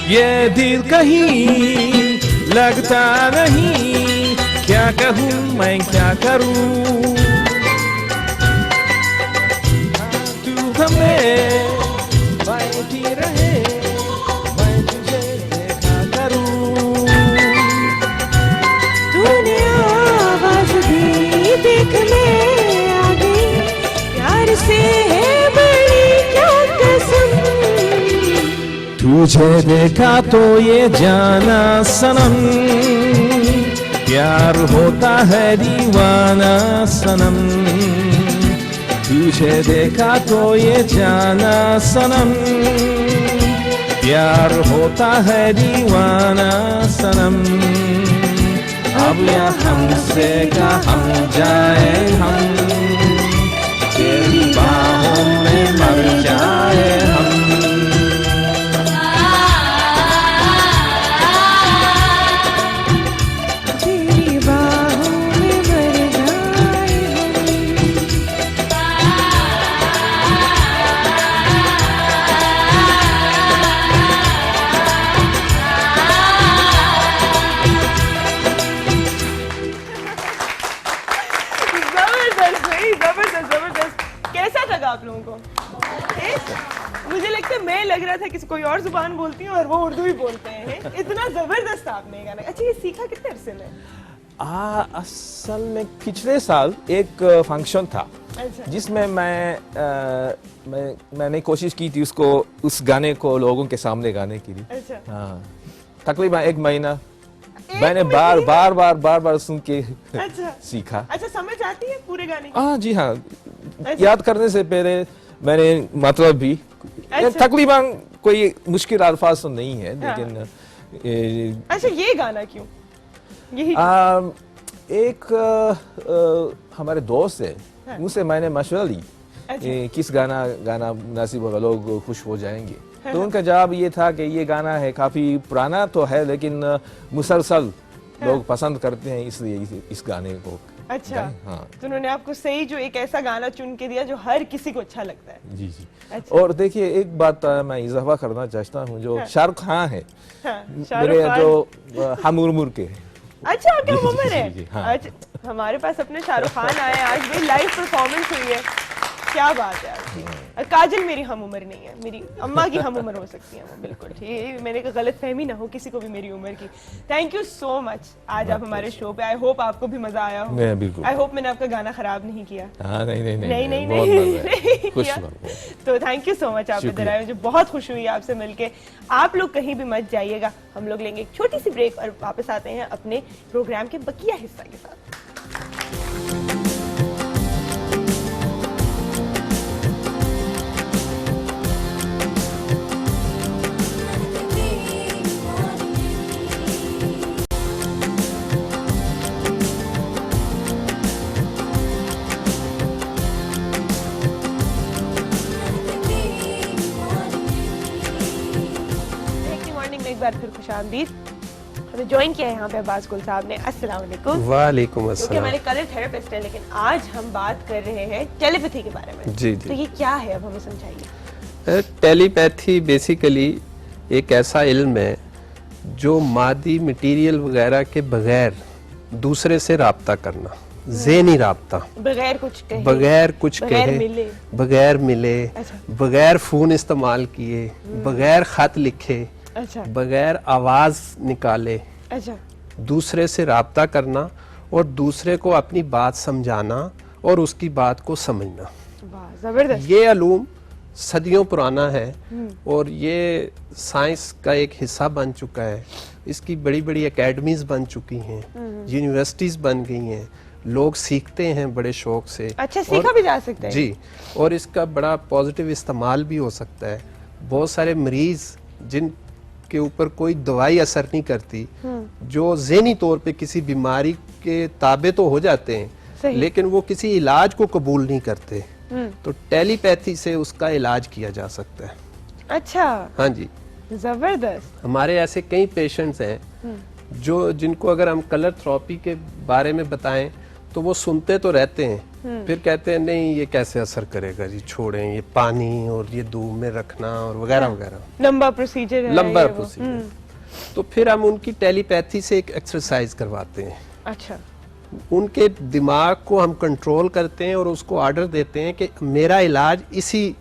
ये दिल कहीं लगता नहीं, क्या कहूँ मैं क्या करूँ। तू हमें बैठी रहे, मैं तुझे देखा करूँ। तूने आवाज दी देख ले आगे, प्यार से है बड़ी क्या कसम। तुझे देखा तो ये जाना सनम, प्यार होता है दीवाना सनम। तुझे देखा तो ये जाना सनम, प्यार होता है दीवाना सनम। अब या हमसे कहाँ जाए हम, तेरी बाहों में मर जाए हम। तेरी बाहों में मर जाए हम। जबरदस्त भाई, जबरदस्त जबरदस्त। कैसा लगा आप लोगों को? मुझे लगता है मैं लग रहा था किसी कोई और जुबान बोलती हूँ और वो उर्दू ही बोलते हैं। इतना जबरदस्त आपने ये गाना। अच्छा, ये सीखा कितने अरसे में? असल में पिछले साल एक फंक्शन था अच्छा। जिसमें मैंने कोशिश की थी उसको, उस गाने को लोगों के सामने गाने के लिए। अच्छा। हाँ, तकरीबन एक महीना मैंने महीना? बार सुन के अच्छा। सीखा। अच्छा, समझ आती है पूरे गाने की? हाँ जी हाँ, अच्छा। याद करने से पहले मैंने मतलब भी अच्छा। तकरीबन कोई मुश्किल अल्फाज तो नहीं है, हाँ। लेकिन अच्छा, ये गाना क्यों? यही एक हमारे दोस्त है, हाँ। उनसे मैंने मशवरा ली अच्छा। किस गाना मुनासिब होगा, लोग खुश हो जाएंगे। हाँ। तो उनका जवाब ये था कि ये गाना है काफी पुराना तो है, लेकिन मुसलसल लोग पसंद करते हैं, इसलिए इस गाने को अच्छा। गाएं। हाँ तो उन्होंने आपको सही जो एक ऐसा गाना चुन के दिया जो हर किसी को अच्छा लगता है। जी जी। अच्छा। और देखिए एक बात मैं इजाफा करना चाहता हूँ, जो हाँ। शाहरुख खान है, हाँ, मेरे शाहरुख खान। जो हम उम्र के हैं। अच्छा, आपकी हम उम्र है? जी, हाँ। अच्छा, हमारे पास अपने शाहरुख खान आए हैं आज भी, लाइव परफॉर्मेंस हुई है। क्या बात है आपकी। काजल मेरी हम उम्र नहीं है, मेरी अम्मा की हम उम्र हो सकती है वो, बिल्कुल ठीक। मैंने कहा गलत फहमी ना हो किसी को भी मेरी उम्र की। थैंक यू सो मच, आज आप हमारे शो पे। आई होप आपको भी मजा आया हो। नहीं, बिल्कुल। आई होप मैंने आपका गाना खराब नहीं किया। हाँ, नहीं नहीं बहुत मजा आया। खुश किया। हुआ। तो थैंक यू सो मच, आप इधर आए, मुझे बहुत खुशी हुई आपसे मिलके। आप लोग कहीं भी मत जाइएगा, हम लोग लेंगे एक छोटी सी ब्रेक और वापस आते हैं अपने प्रोग्राम के बकिया हिस्सा के साथ। एक बार फिर खुशामदीद। हमें ज्वाइन किया है यहाँ पे अब्बास गुल साहब ने। अस्सलाम वालेकुम। वालेकुम क्योंकि अस्सलाम। हमारे कलर थेरेपिस्ट हैं, लेकिन आज हम बात कर रहे हैं टेलीपैथी के बारे में। जी जी। तो ये क्या है, अब हमें समझाइए। टेलीपैथी बेसिकली एक ऐसा इल्म है जो मादी मटेरियल वगैरह के बगैर दूसरे से राब्ता करना। ज़हनी राब्ता, बगैर कुछ कहे, बगैर कुछ बगैर कहे, मिले। बगैर मिले, अच्छा। बगैर फ़ोन इस्तेमाल किए, बगैर ख़त लिखे, अच्छा बगैर आवाज़ निकाले, अच्छा दूसरे से राब्ता करना और दूसरे को अपनी बात समझाना और उसकी बात को समझना। वाह जबरदस्त। ये अलूम सदियों पुराना है और ये साइंस का एक हिस्सा बन चुका है। इसकी बड़ी बड़ी एकेडमीज बन चुकी हैं, यूनिवर्सिटीज बन गई हैं, लोग सीखते हैं बड़े शौक से। अच्छा, सीखा भी जा सकता है? जी, और इसका बड़ा पॉजिटिव इस्तेमाल भी हो सकता है। बहुत सारे मरीज जिन के ऊपर कोई दवाई असर नहीं करती, जो ज़हनी तौर पे किसी बीमारी के ताबे तो हो जाते हैं, सही। लेकिन वो किसी इलाज को कबूल नहीं करते, तो टेलीपैथी से उसका इलाज किया जा सकता है। अच्छा, हाँ जी, जबरदस्त। हमारे ऐसे कई पेशेंट्स हैं जो जिनको अगर हम कलर थेरेपी के बारे में बताएं तो वो सुनते तो रहते हैं, फिर कहते हैं नहीं ये कैसे असर करेगा जी, छोड़ें, ये पानी और ये धूप में रखना और वगैरह वगैरह, लंबा प्रोसीजर है लंबा ये वो। प्रोसीजर। तो फिर हम उनकी टेलीपैथी से एक एक्सरसाइज करवाते हैं। अच्छा उनके दिमाग को हम कंट्रोल करते हैं और उसको ऑर्डर देते हैं कि मेरा इलाज इसी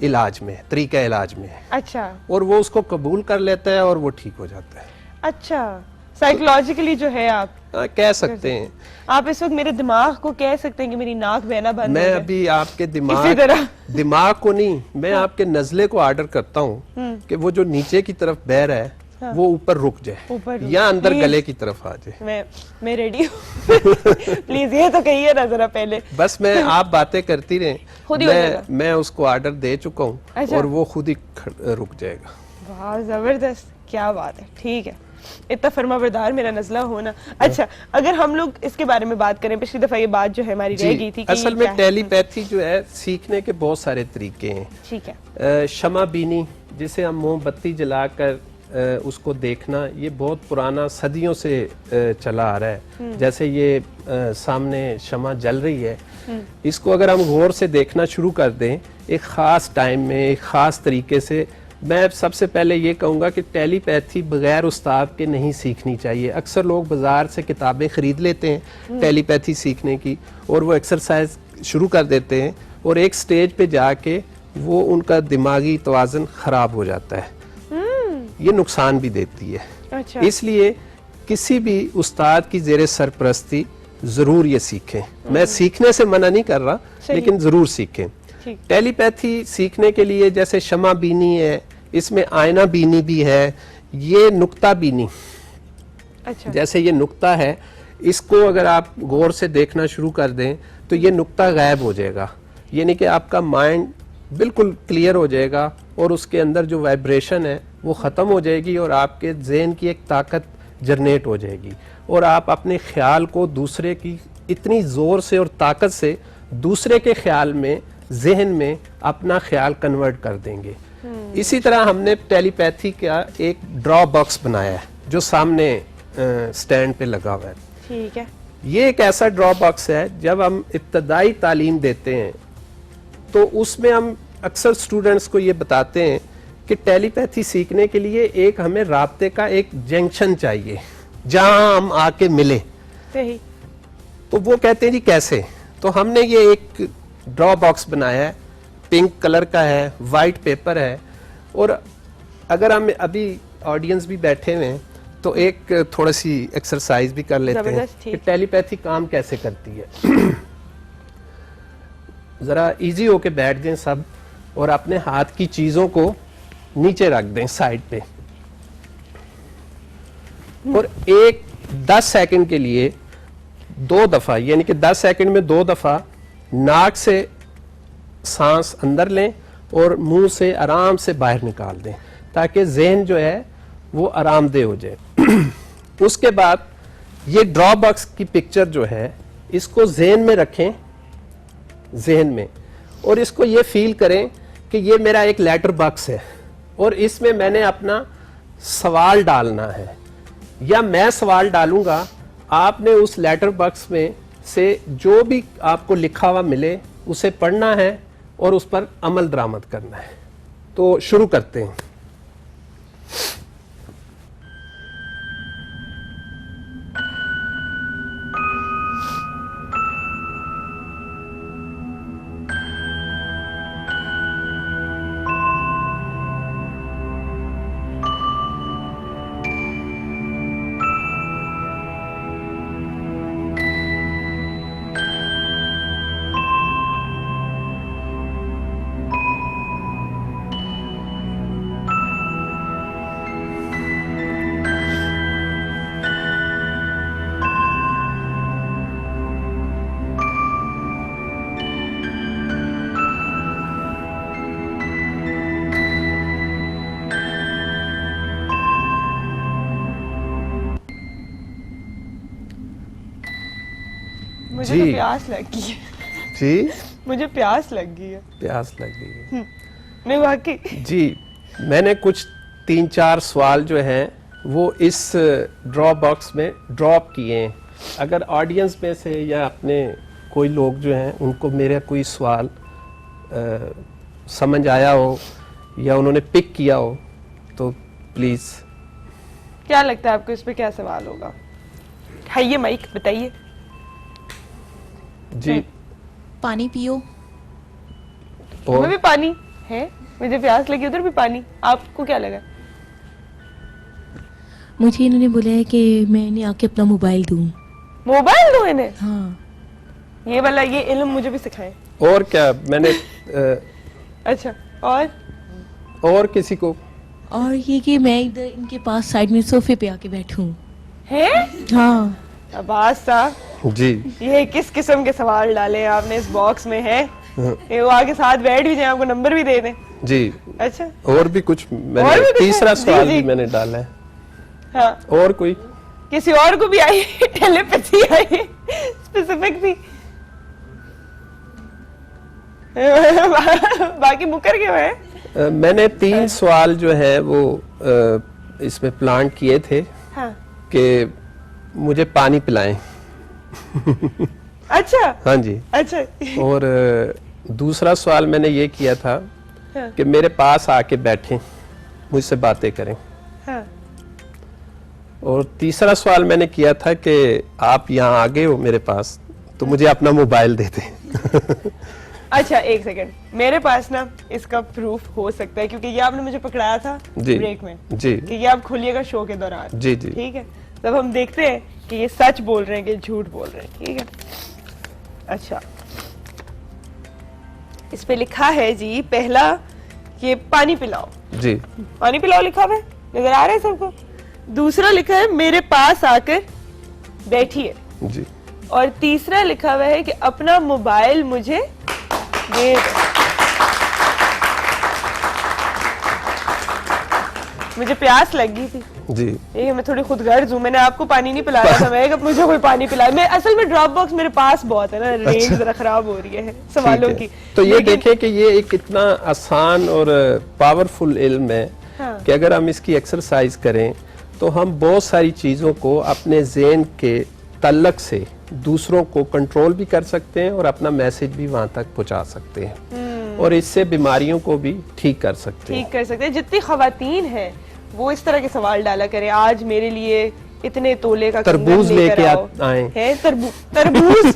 इलाज में, तरीका इलाज में है, अच्छा और वो उसको कबूल कर लेता है और वो ठीक हो जाता है। अच्छा, साइकोलॉजिकली जो है आप कह सकते हैं। आप इस वक्त मेरे दिमाग को कह सकते हैं कि मेरी नाक बहना बंद मैं हो जाए। अभी आपके इसी तरह। दिमाग को नहीं, मैं आपके नजले को ऑर्डर करता हूँ कि वो जो नीचे की तरफ बह रहा है वो ऊपर रुक ऊपर जाए रुक या अंदर Please। गले की तरफ आ जाए। मैं रेडी हूँ। प्लीज ये तो कहिए ना जरा पहले। बस मैं आप बातें करती रहें, खुद ही हो जाएगा। मैं उसको ऑर्डर दे चुका हूँ अच्छा। और वो खुद ही रुक जाएगा। वाह जबरदस्त, क्या बात है। ठीक है, इतना फर्माबरदार मेरा नजला होना। अच्छा, अगर हम लोग इसके बारे में बात करें, पिछली दफा ये बात जो है हमारी रह गई थी कि असल क्या में है? टेलीपैथी जो है सीखने के बहुत सारे तरीके हैं। ठीक है। शमा बीनी, जिसे हम मोमबत्ती जलाकर उसको देखना, ये बहुत पुराना सदियों से चला आ रहा है। जैसे ये सामने शमा जल रही है, इसको अगर हम गौर से देखना शुरू कर दें एक ख़ास टाइम में, एक ख़ास तरीके से, मैं सबसे पहले ये कहूँगा कि टेलीपैथी बगैर उस्ताद के नहीं सीखनी चाहिए। अक्सर लोग बाज़ार से किताबें ख़रीद लेते हैं टेलीपैथी सीखने की और वो एक्सरसाइज शुरू कर देते हैं और एक स्टेज पे जाके वो उनका दिमागी तवाज़ुन ख़राब हो जाता है, ये नुकसान भी देती है। अच्छा। इसलिए किसी भी उस्ताद की ज़ेरे सरपरस्ती ज़रूर ये सीखें। मैं सीखने से मना नहीं कर रहा, लेकिन ज़रूर सीखें। ठीक। टेलीपैथी सीखने के लिए जैसे शमा बीनी है, इसमें आयना बीनी भी है, ये नुक्ता बीनी, अच्छा जैसे ये नुक्ता है, इसको अगर आप गौर से देखना शुरू कर दें तो ये नुक्ता गायब हो जाएगा, यानी कि आपका माइंड बिल्कुल क्लियर हो जाएगा और उसके अंदर जो वाइब्रेशन है वो ख़त्म हो जाएगी और आपके जहन की एक ताकत जनरेट हो जाएगी और आप अपने ख्याल को दूसरे की इतनी ज़ोर से और ताकत से दूसरे के ख्याल में, जहन में अपना ख्याल कन्वर्ट कर देंगे। इसी तरह हमने टेलीपैथी का एक ड्रॉ बॉक्स बनाया है जो सामने स्टैंड पे लगा हुआ है। ठीक है। ये एक ऐसा ड्रॉ बॉक्स है, जब हम इब्तदाई तालीम देते हैं तो उसमें हम अक्सर स्टूडेंट्स को ये बताते हैं कि टेलीपैथी सीखने के लिए एक हमें राब्ते का एक जंक्शन चाहिए जहां हम आके मिले। सही। तो वो कहते हैं जी कैसे? तो हमने ये एक ड्रॉ बॉक्स बनाया है, पिंक कलर का है, वाइट पेपर है, और अगर हम अभी ऑडियंस भी बैठे हुए हैं तो एक थोड़ी सी एक्सरसाइज भी कर लेते हैं कि टेलीपैथी काम कैसे करती है। जरा इजी होके बैठ जाएं सब और अपने हाथ की चीजों को नीचे रख दें साइड पे और 10 सेकंड के लिए 2 दफा, यानी कि 10 सेकंड में 2 दफा नाक से सांस अंदर लें और मुंह से आराम से बाहर निकाल दें ताकि जहन जो है वो आरामदेह हो जाए। उसके बाद ये ड्रॉ बॉक्स की पिक्चर जो है इसको जहन में रखें, जहन में, और इसको ये फील करें कि ये मेरा एक लेटर बॉक्स है और इसमें मैंने अपना सवाल डालना है या मैं सवाल डालूंगा, आपने उस लेटर बॉक्स में से जो भी आपको लिखा हुआ मिले उसे पढ़ना है और उस पर अमल दरामद करना है। तो शुरू करते हैं। मुझे जी। तो प्यास लग गई है, जी, मुझे प्यास लग गई है। प्यास लग गई है। नहीं वाकई। जी, मैंने कुछ 3-4 सवाल जो हैं वो इस ड्रॉप बॉक्स में ड्रॉप किए हैं। अगर ऑडियंस में से या अपने कोई लोग जो हैं उनको मेरा कोई सवाल समझ आया हो या उन्होंने पिक किया हो तो प्लीज़। क्या लगता है आपको इस पे क्या सवाल होगा? हाइये माइक बताइए। जी। पानी पियो। हमें और भी पानी है, मुझे प्यास लगी, उधर भी पानी। आपको क्या लगा? मुझे इन्होंने बोला है कि मैंने आके अपना मोबाइल दूं। मोबाइल दो इन्हें? हाँ। ये वाला ये इल्म मुझे भी सिखाएं। और क्या मैंने अच्छा, और किसी को और ये कि मैं इधर इनके पास साइड में सोफे पे आके बैठूं। है? हाँ। अब्बास साहब, जी। ये किस किस्म के सवाल डाले हैं आपने इस बॉक्स में? है ये वो आगे साथ बैठ भी जाए, आपको नंबर भी दे दें। जी। अच्छा, और भी कुछ और मैंने भी कुछ तीसरा है? सवाल जी, भी जी। मैंने डाला है। हाँ, और कोई किसी और को भी आई टेलीपैथी आई स्पेसिफिक थी। बाकी मुकर गए हैं। मैंने 3 सवाल जो है वो इसमें प्लान किए थे हाँ। कि मुझे पानी पिलाएं। अच्छा हाँ जी। अच्छा। और दूसरा सवाल मैंने ये किया था हाँ। कि मेरे पास आके बैठें, मुझसे बातें करें। हाँ। और तीसरा सवाल मैंने किया था कि आप यहाँ आ गए हो मेरे पास तो मुझे अपना मोबाइल दे दें। अच्छा एक सेकंड, मेरे पास ना इसका प्रूफ हो सकता है क्योंकि ये आपने मुझे पकड़ाया था जी। ब्रेक में जी। कि ये आप खोलिएगा शो के दौरान। जी जी। ठीक है, तब हम देखते हैं कि ये सच बोल रहे हैं कि झूठ बोल रहे हैं। ठीक है, अच्छा इस पे लिखा है जी पहला कि पानी पिलाओ। जी। पानी पिलाओ लिखा हुआ है, नजर आ रहा है सबको। दूसरा लिखा है मेरे पास आकर बैठिए। जी। और तीसरा लिखा हुआ है कि अपना मोबाइल मुझे दे दो। मुझे प्यास लग गई थी। जी। ये मैं थोड़ी खुदगर्ज हूँ, मैंने आपको पानी नहीं पिलाया था, मैं कब मुझे कोई पानी पिलाए। मैं असल में ड्रॉप बॉक्स मेरे पास बहुत है ना, रेंज जरा खराब हो रही है सवालों ठीक है। की। तो ये लेकिन- देखें कि ये एक इतना आसान और पावरफुल इल्म है हाँ। कि अगर हम इसकी एक्सरसाइज करें तो हम बहुत सारी चीज़ों को अपने ज़हन के तल्लक से दूसरों को कंट्रोल भी कर सकते हैं और अपना मैसेज भी वहां तक पहुंचा सकते हैं और इससे बीमारियों को भी ठीक कर सकते हैं। ठीक कर सकते हैं। जितनी खवातीन हैं वो इस तरह के सवाल डाला करें, आज मेरे लिए इतने तोले का तरबूज कंगन लेके आओ। आए। है तरबूज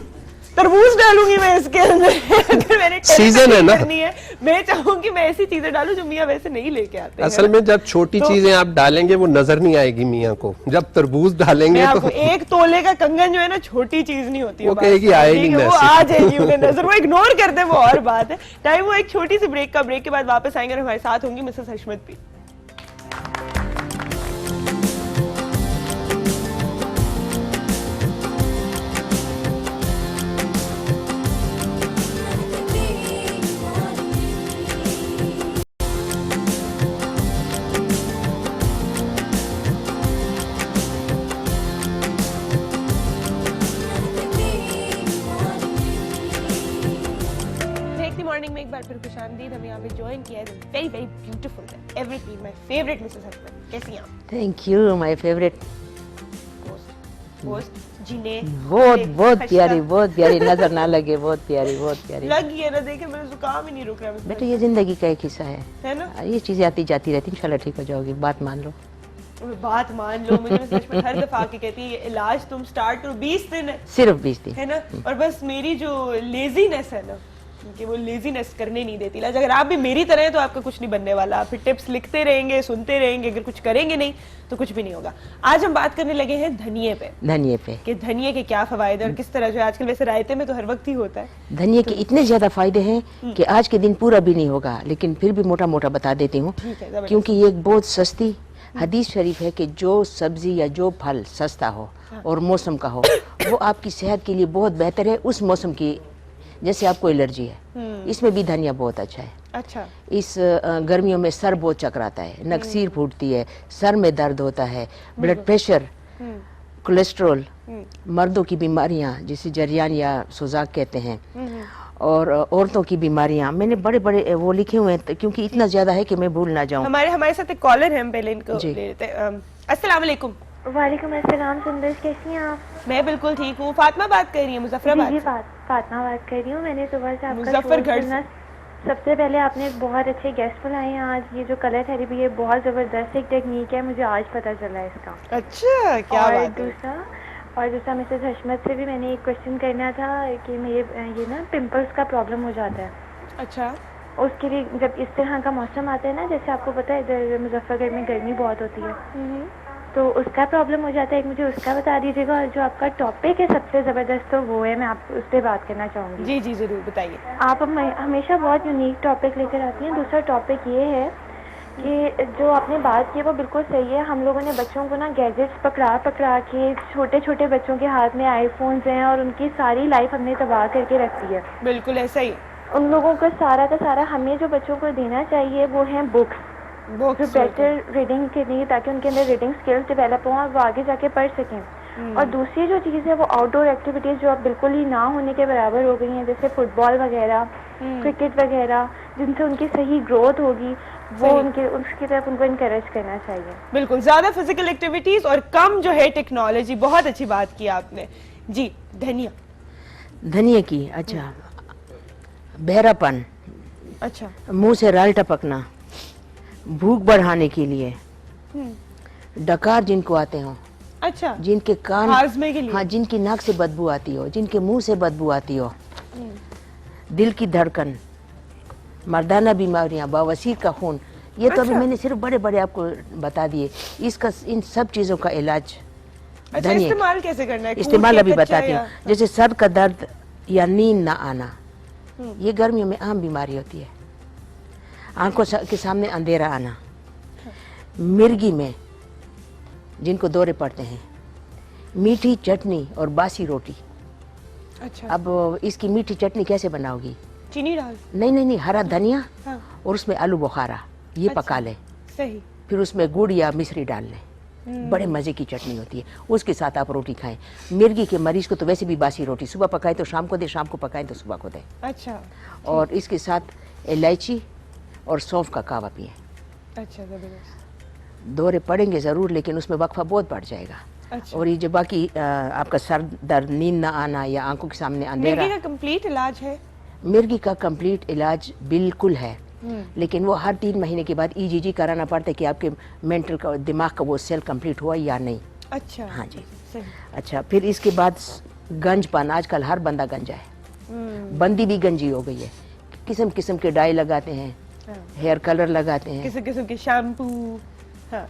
तरबूज डालूंगी मैं इसके अंदर। अगर मैंने सीजन है ना। करनी है, मैं चाहूंगी मैं ऐसी चीजें डालूं जो मियाँ वैसे नहीं लेके आते हैं। असल में जब छोटी तो- चीजें आप डालेंगे वो नजर नहीं आएगी मियाँ को, जब तरबूज मैं डालेंगे आपको तो एक तोले का कंगन जो है ना छोटी चीज नहीं होती है। वो बात कहेगी ठीक आए है, नहीं वो मैसेज। आ जाएगी उन्हें नजर, वो इग्नोर कर दे वो और बात है। टाइम वो एक छोटी सी ब्रेक का, ब्रेक के बाद वापस आएंगे और हमारे साथ होंगी मिसेस हशमत भी। मॉर्निंग में एक बार फिर खुशामदीद। हमें यहाँ पे ज्वाइन किया है very very beautiful everything my favourite Mrs Hashmat. कैसी हैं आप? Thank you my favourite. Host जिने बहुत प्यारी नजर ना लगे, बहुत प्यारी। लग गई है ना, देखे मेरा जुकाम ही नहीं रुक रहा बेटा ये जिंदगी का एक हिस्सा है ना। ये चीजें आती जाती रहती, इंशाल्लाह ठीक हो जाओगी, बात मान लो। बात मान लो, मुझे मिसेस हसमत हर दफा आके कहती है ये इलाज तुम स्टार्ट करो 20 दिन है, सिर्फ 20 दिन है ना। और बस मेरी जो लेजीनेस है ना कि वो लेजीनेस करने नहीं देती इलाज। अगर आप भी मेरी तरह हैं तो आपका कुछ नहीं बनने वाला। आप फिर टिप्स लिखते रहेंगे, सुनते रहेंगे, अगर कुछ करेंगे नहीं तो कुछ भी नहीं होगा। आज हम बात करने लगे हैं धनिये पे, धनिये पे कि धनिये के क्या फवायद और किस तरह जो है आजकल वैसे रायते में तो हर वक्त ही होता है। धनिये के इतने ज्यादा फायदे हैं कि आज के दिन पूरा भी नहीं होगा, लेकिन फिर भी मोटा मोटा बता देती हूँ, ठीक है, जबरदस्त। क्योंकि ये एक बहुत सस्ती हदीस शरीफ है कि जो सब्जी या जो फल सस्ता हो और मौसम का हो वो आपकी सेहत के लिए बहुत बेहतर है। उस मौसम की, जैसे आपको एलर्जी है, इसमें भी धनिया बहुत अच्छा है। अच्छा, इस गर्मियों में सर बहुत चकराता है, नक्सीर फूटती है, सर में दर्द होता है, ब्लड प्रेशर, कोलेस्ट्रॉल, मर्दों की बीमारियां जिसे जरियान या सुजाक कहते हैं, और औरतों की बीमारियां, मैंने बड़े बड़े वो लिखे हुए हैं क्योंकि इतना ज्यादा है कि मैं भूल ना जाऊं। हमारे साथ एक कॉलर है, हम पहले इनको जी। ले लेते हैं। अस्सलाम वालेकुम। वालेकुम अस्सलाम। सुंदर, कैसी हैं आप? मैं बिल्कुल ठीक हूँ। फातिमा बात कर रही है मुजफ्फराबाद जी, से। फातिमा बात कर रही हूँ। मैंने सुबह से आपका मुजफ्फरगढ़ शो सुना। सबसे पहले आपने एक बहुत अच्छे गेस्ट बुलाए हैं आज। ये जो कलर थेरेपी है बहुत ज़बरदस्त एक टेक्निक है, मुझे आज पता चला है इसका। अच्छा, क्या और बात है। दूसरा मिसेस हशमत से भी मैंने एक क्वेश्चन करना था कि मेरे ये ना पिंपल्स का प्रॉब्लम हो जाता है। अच्छा। उसके लिए जब इस तरह का मौसम आता है ना, जैसे आपको पता है इधर मुजफ्फरगढ़ में गर्मी बहुत होती है, तो उसका प्रॉब्लम हो जाता है। एक मुझे उसका बता दीजिएगा, और जो आपका टॉपिक है सबसे ज़बरदस्त तो वो है, मैं आप उस पर बात करना चाहूँगी। जी जी जरूर बताइए। आप हमेशा बहुत यूनिक टॉपिक लेकर आती हैं। दूसरा टॉपिक ये है कि जो आपने बात की वो बिल्कुल सही है। हम लोगों ने बच्चों को ना गैजेट्स पकड़ा के, छोटे छोटे बच्चों के हाथ में आईफोन्स हैं और उनकी सारी लाइफ हमने तबाह करके रख दी है। बिल्कुल ऐसा ही। उन लोगों का सारा हमें जो बच्चों को देना चाहिए वो है बुक्स, जो बेटर रीडिंग के लिए, ताकि उनके अंदर रीडिंग स्किल्स डेवलप हों और वो आगे जाके पढ़ सकें। और दूसरी जो चीज़ है वो आउटडोर एक्टिविटीज़ जो अब बिल्कुल ही ना होने के बराबर हो गई हैं, जैसे फुटबॉल वगैरह, क्रिकेट वगैरह, जिनसे उनकी सही ग्रोथ होगी, वो उसकी तरफ उनको इनकरेज करना चाहिए। बिल्कुल, ज्यादा फिजिकल एक्टिविटीज और कम जो है टेक्नोलॉजी। बहुत अच्छी बात की आपने जी। धनिया की, अच्छा, बहरापन, अच्छा, मुंह से राल टपकना, भूख बढ़ाने के लिए, डकार जिनको आते हो, अच्छा, जिनके कान, हाजमे के लिए। हाँ, जिनकी नाक से बदबू आती हो, जिनके मुंह से बदबू आती हो, दिल की धड़कन, मर्दाना बीमारियां, बवासीर का खून, ये तो अभी अच्छा। मैंने सिर्फ बड़े बड़े आपको बता दिए। इसका, इन सब चीजों का इलाज अच्छा, धनिया, इस्तेमाल कैसे करना है? इस्तेमाल अभी कच्चा बताती हूँ। या- जैसे सर का दर्द या नींद ना आना, ये गर्मियों में आम बीमारी होती है। आंखों के सामने अंधेरा आना, मिर्गी में जिनको दौरे पड़ते हैं, मीठी चटनी और बासी रोटी। अच्छा, अब इसकी मीठी चटनी कैसे बनाओगी? चीनी डाल। नहीं, हरा धनिया हाँ, और उसमें आलू बुखारा, ये अच्छा। पका ले, सही। फिर उसमें गुड़ या मिश्री डाल लें, बड़े मजे की चटनी होती है। उसके साथ आप रोटी खाएं। मिर्गी के मरीज को तो वैसे भी बासी रोटी, सुबह पकाए तो शाम को दे, शाम को पकाए तो सुबह को दे। अच्छा, और इसके साथ इलायची और सौंफ का कावा पिए। अच्छा, जबरदस्त। दौरे पड़ेंगे ज़रूर, लेकिन उसमें वक्फा बहुत बढ़ जाएगा। अच्छा, और ये जो बाकी आपका सर दर्द, नींद ना आना या आंखों के सामने अंधेरा, मिर्गी का कंप्लीट इलाज है? मिर्गी का कंप्लीट इलाज बिल्कुल है, लेकिन वो हर 3 महीने के बाद ईजीजी कराना पड़ता है कि आपके मेंटल का, दिमाग का वो सेल कंप्लीट हुआ या नहीं। अच्छा, हाँ जी। सही। अच्छा, फिर इसके बाद गंजपन, आजकल हर बंदा गंजा है, बंदी भी गंजी हो गई है। किस्म किस्म के डाई लगाते हैं, हेयर कलर लगाते हैं, किसी किस्म के शैम्पू। हाँ,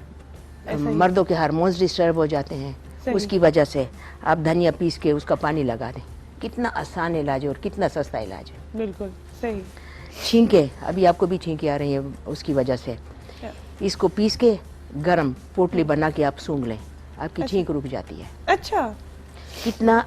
ऐसा ही। मर्दों के हार्मोन्स डिस्टर्ब हो जाते हैं। सही। उसकी वजह से आप धनिया पीस के उसका पानी लगा दें। कितना आसान इलाज है और कितना सस्ता इलाज है। बिल्कुल सही। छींके, अभी आपको भी छींके आ रही है उसकी वजह से, इसको पीस के गरम पोटली बना के आप सूंघ लें, आपकी छींक रुक जाती है। अच्छा, कितना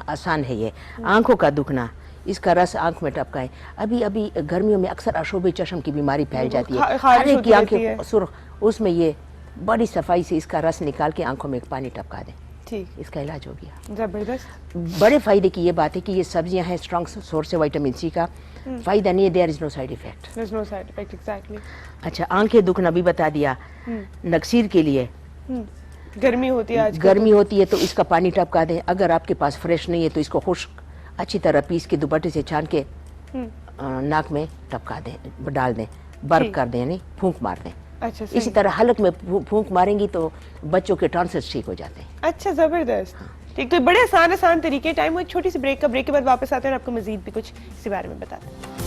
आसान है ये। आंखों का दुखना, इसका रस आंख में टपकाएं। अभी गर्मियों में अक्सर अशोबे चश्म की बीमारी फैल जाती है, खारिश हर एक होती की रहती है। आंखें सुर्ख, उसमें ये बड़ी सफाई से इसका रस निकाल के आंखों में पानी टपका दें, ठीक, इसका इलाज हो गया। जबरदस्त। बड़े फायदे की ये बात है कि ये सब्जियां हैं, स्ट्रॉन्ग सोर्स है विटामिन सी का। फायदा नहीं है, there is no side effect. There's no side effect, exactly. अच्छा, आंखें दुखना भी बता दिया। नक्सीर के लिए, गर्मी होती है आज। गर्मी होती है तो इसका पानी टपका दें। अगर आपके पास फ्रेश नहीं है तो इसको खुश्क अच्छी तरह पीस के दुपट्टे से छान के नाक में टपका दें, डाल दें, बर्फ ठीक। कर दें, यानी फूंक मार दें। अच्छा, इसी सही। तरह हलक में फूंक मारेंगी तो बच्चों के टॉन्सिल्स ठीक हो जाते हैं। अच्छा, जबरदस्त। ठीक, तो बड़े आसान तरीके। टाइम हो एक छोटी सी ब्रेक का। ब्रेक के बाद वापस आते हैं और आपको मजीद भी कुछ इसी बारे में बताते हैं।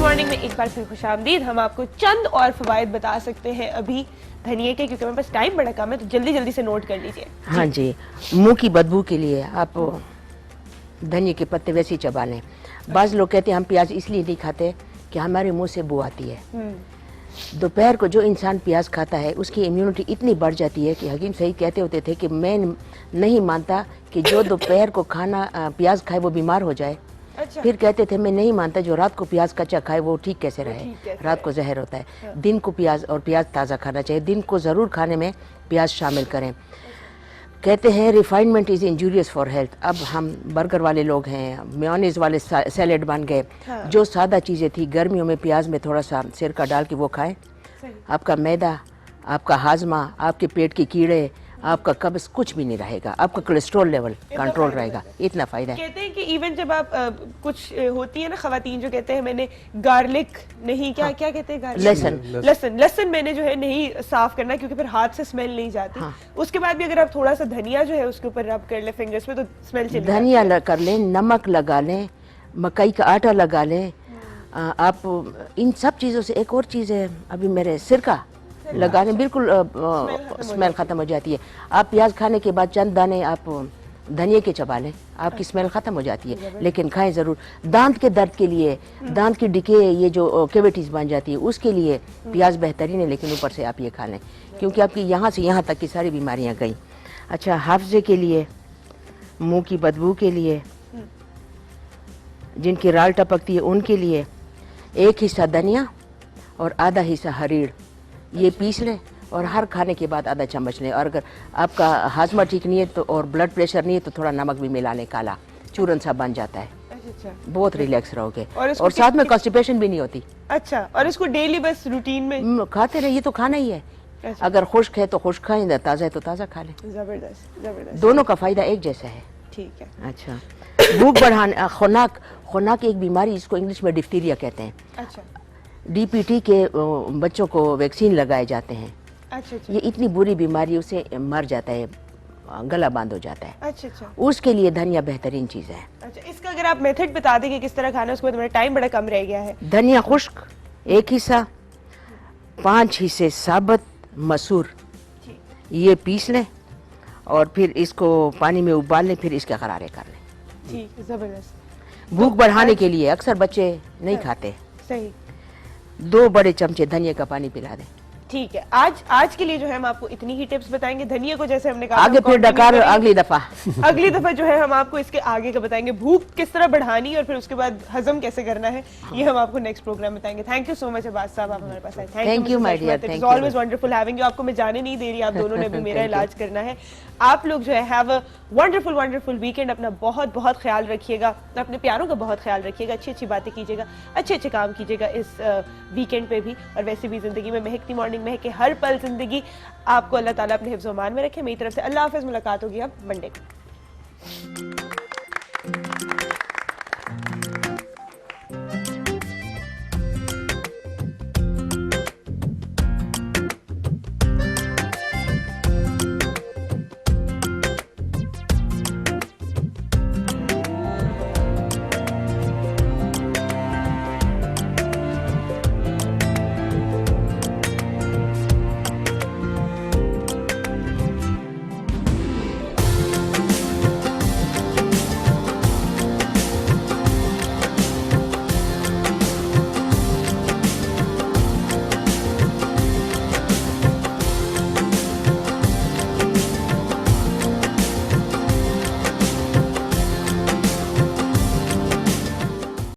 मॉर्निंग में एक बार फिर खुशामदीद। हम आपको चंद और फवायद बता सकते हैं अभी धनिए के, क्योंकि हमारे पास टाइम बड़ा कम है, तो जल्दी जल्दी से नोट कर लीजिए। हाँ जी, मुंह की बदबू के लिए आप धनिए के पत्ते वैसे ही चबा लें। बाज़ लोग कहते हैं हम प्याज इसलिए नहीं खाते कि हमारे मुंह से बू आती है। दोपहर को जो इंसान प्याज खाता है उसकी इम्यूनिटी इतनी बढ़ जाती है कि हकीम सईद कहते होते थे कि मैं नहीं मानता कि जो दोपहर को खाना प्याज खाए वो बीमार हो जाए। अच्छा। फिर कहते थे मैं नहीं मानता जो रात को प्याज कच्चा खाए वो ठीक कैसे रहे, रात को जहर होता है। दिन को प्याज और प्याज ताज़ा खाना चाहिए, दिन को ज़रूर खाने में प्याज शामिल करें। कहते हैं refinement is injurious for health. अब हम बर्गर वाले लोग हैं, मेयोनीज वाले सैलेड बन गए। जो सादा चीज़ें थी गर्मियों में प्याज में थोड़ा सा सिरका डाल के वो खाएं, आपका मैदा, आपका हाजमा, आपके पेट के कीड़े, आपका कब्ज कुछ भी नहीं रहेगा, आपका कोलेस्ट्रॉल लेवल कंट्रोल रहेगा। इतना फ़ायदा है। कहते हैं कि इवन जब आप कुछ होती है ना खवातीन जो कहते हैं मैंने गार्लिक नहीं, क्या क्या कहते हैं, गार्लिक लहसुन मैंने जो है नहीं साफ करना क्योंकि फिर हाथ से स्मेल नहीं जाती। उसके बाद भी अगर आप थोड़ा सा धनिया जो है उसके ऊपर रब कर ले फिंगर्स में तो स्मेल चली धनिया कर लें, नमक लगा लें, मकई का आटा लगा लें। आप इन सब चीज़ों से एक और चीज़ है, अभी मेरे सिरका लगाने बिल्कुल स्मेल ख़त्म हो जाती है। आप प्याज खाने के बाद चंद दाने आप धनिया के चबा लें, आपकी स्मेल ख़त्म हो जाती है। लेकिन खाएं ज़रूर। दांत के दर्द के लिए, दांत की डिके, ये जो कैविटीज़ बन जाती है उसके लिए प्याज बेहतरीन है, लेकिन ऊपर से आप ये खा लें क्योंकि आपकी यहाँ से यहाँ तक की सारी बीमारियाँ गई। अच्छा, हाफजे के लिए, मुँह की बदबू के लिए, जिनकी राल टपकती है उनके लिए एक हिस्सा धनिया और आधा हिस्सा हरीड़ ये पीस लें और हर खाने के बाद आधा चम्मच लें। और अगर आपका हाजमा ठीक नहीं है तो और ब्लड प्रेशर नहीं है तो थोड़ा नमक भी मिला लें, काला चूरन सा बन जाता है। बहुत रिलैक्स रहोगे और साथ में कॉन्स्टिपेशन भी नहीं होती। अच्छा, और इसको डेली बस रूटीन में खाते रहिए, तो खाना ही है। अगर खुश्क है तो खुश्क खाएं, ताज़ा है तो ताज़ा खा लें। जबरदस्त, दोनों का फ़ायदा एक जैसा है। ठीक है। अच्छा, भूख बढ़ाने, खुनाक एक बीमारी जिसको इंग्लिश में डिफ्थीरिया कहते हैं। अच्छा, डीपीटी के बच्चों को वैक्सीन लगाए जाते हैं। अच्छा, ये इतनी बुरी बीमारी, उसे मर जाता है, गला बंद हो जाता है। अच्छा, अच्छा, उसके लिए धनिया बेहतरीन चीज़ है। अच्छा, इसका अगर आप मेथड बता दें कि किस तरह खाना है, उसके बाद मेरा टाइम बड़ा कम रह गया है। धनिया खुश्क एक हिस्सा, 5 हिस्से साबुत मसूर, ये पीस लें और फिर इसको पानी में उबाल लें, फिर इसके गरारे कर लें। ठीक, जबरदस्त। भूख बढ़ाने के लिए अक्सर बच्चे नहीं खाते, सही। 2 बड़े चमचे धनिया का पानी पिला दें। ठीक है, आज के लिए जो है हम आपको इतनी ही टिप्स बताएंगे। धनिया को जैसे हमने कहा आगे फिर डकार अगली दफा अगली दफा जो है हम आपको इसके आगे का बताएंगे, भूख किस तरह बढ़ानी और फिर उसके बाद हजम कैसे करना है, ये हम आपको नेक्स्ट प्रोग्राम बताएंगे। Thank you so much Abbas sahab, आप हमारे पास आए। Thank you my dear, thank you, always wonderful having you. आपको मैं जाने नहीं दे रही, आप दोनों ने भी मेरा इलाज करना है। आप लोग जो है have a wonderful wonderful weekend. अपना बहुत बहुत ख्याल रखिएगा, अपने प्यारों का बहुत ख्याल रखिएगा, अच्छी अच्छी बातें कीजिएगा, अच्छे अच्छे काम कीजिएगा इस वीकेंड पे भी। और वैसे भी जिंदगी में महकती मॉर्निंग महके हर पल जिंदगी। आपको अल्लाह ताला अपने हिफ्ज़-ओ-मान में रखे। मेरी तरफ से अल्लाह हाफ़िज़। मुलाकात होगी अब मंडे को।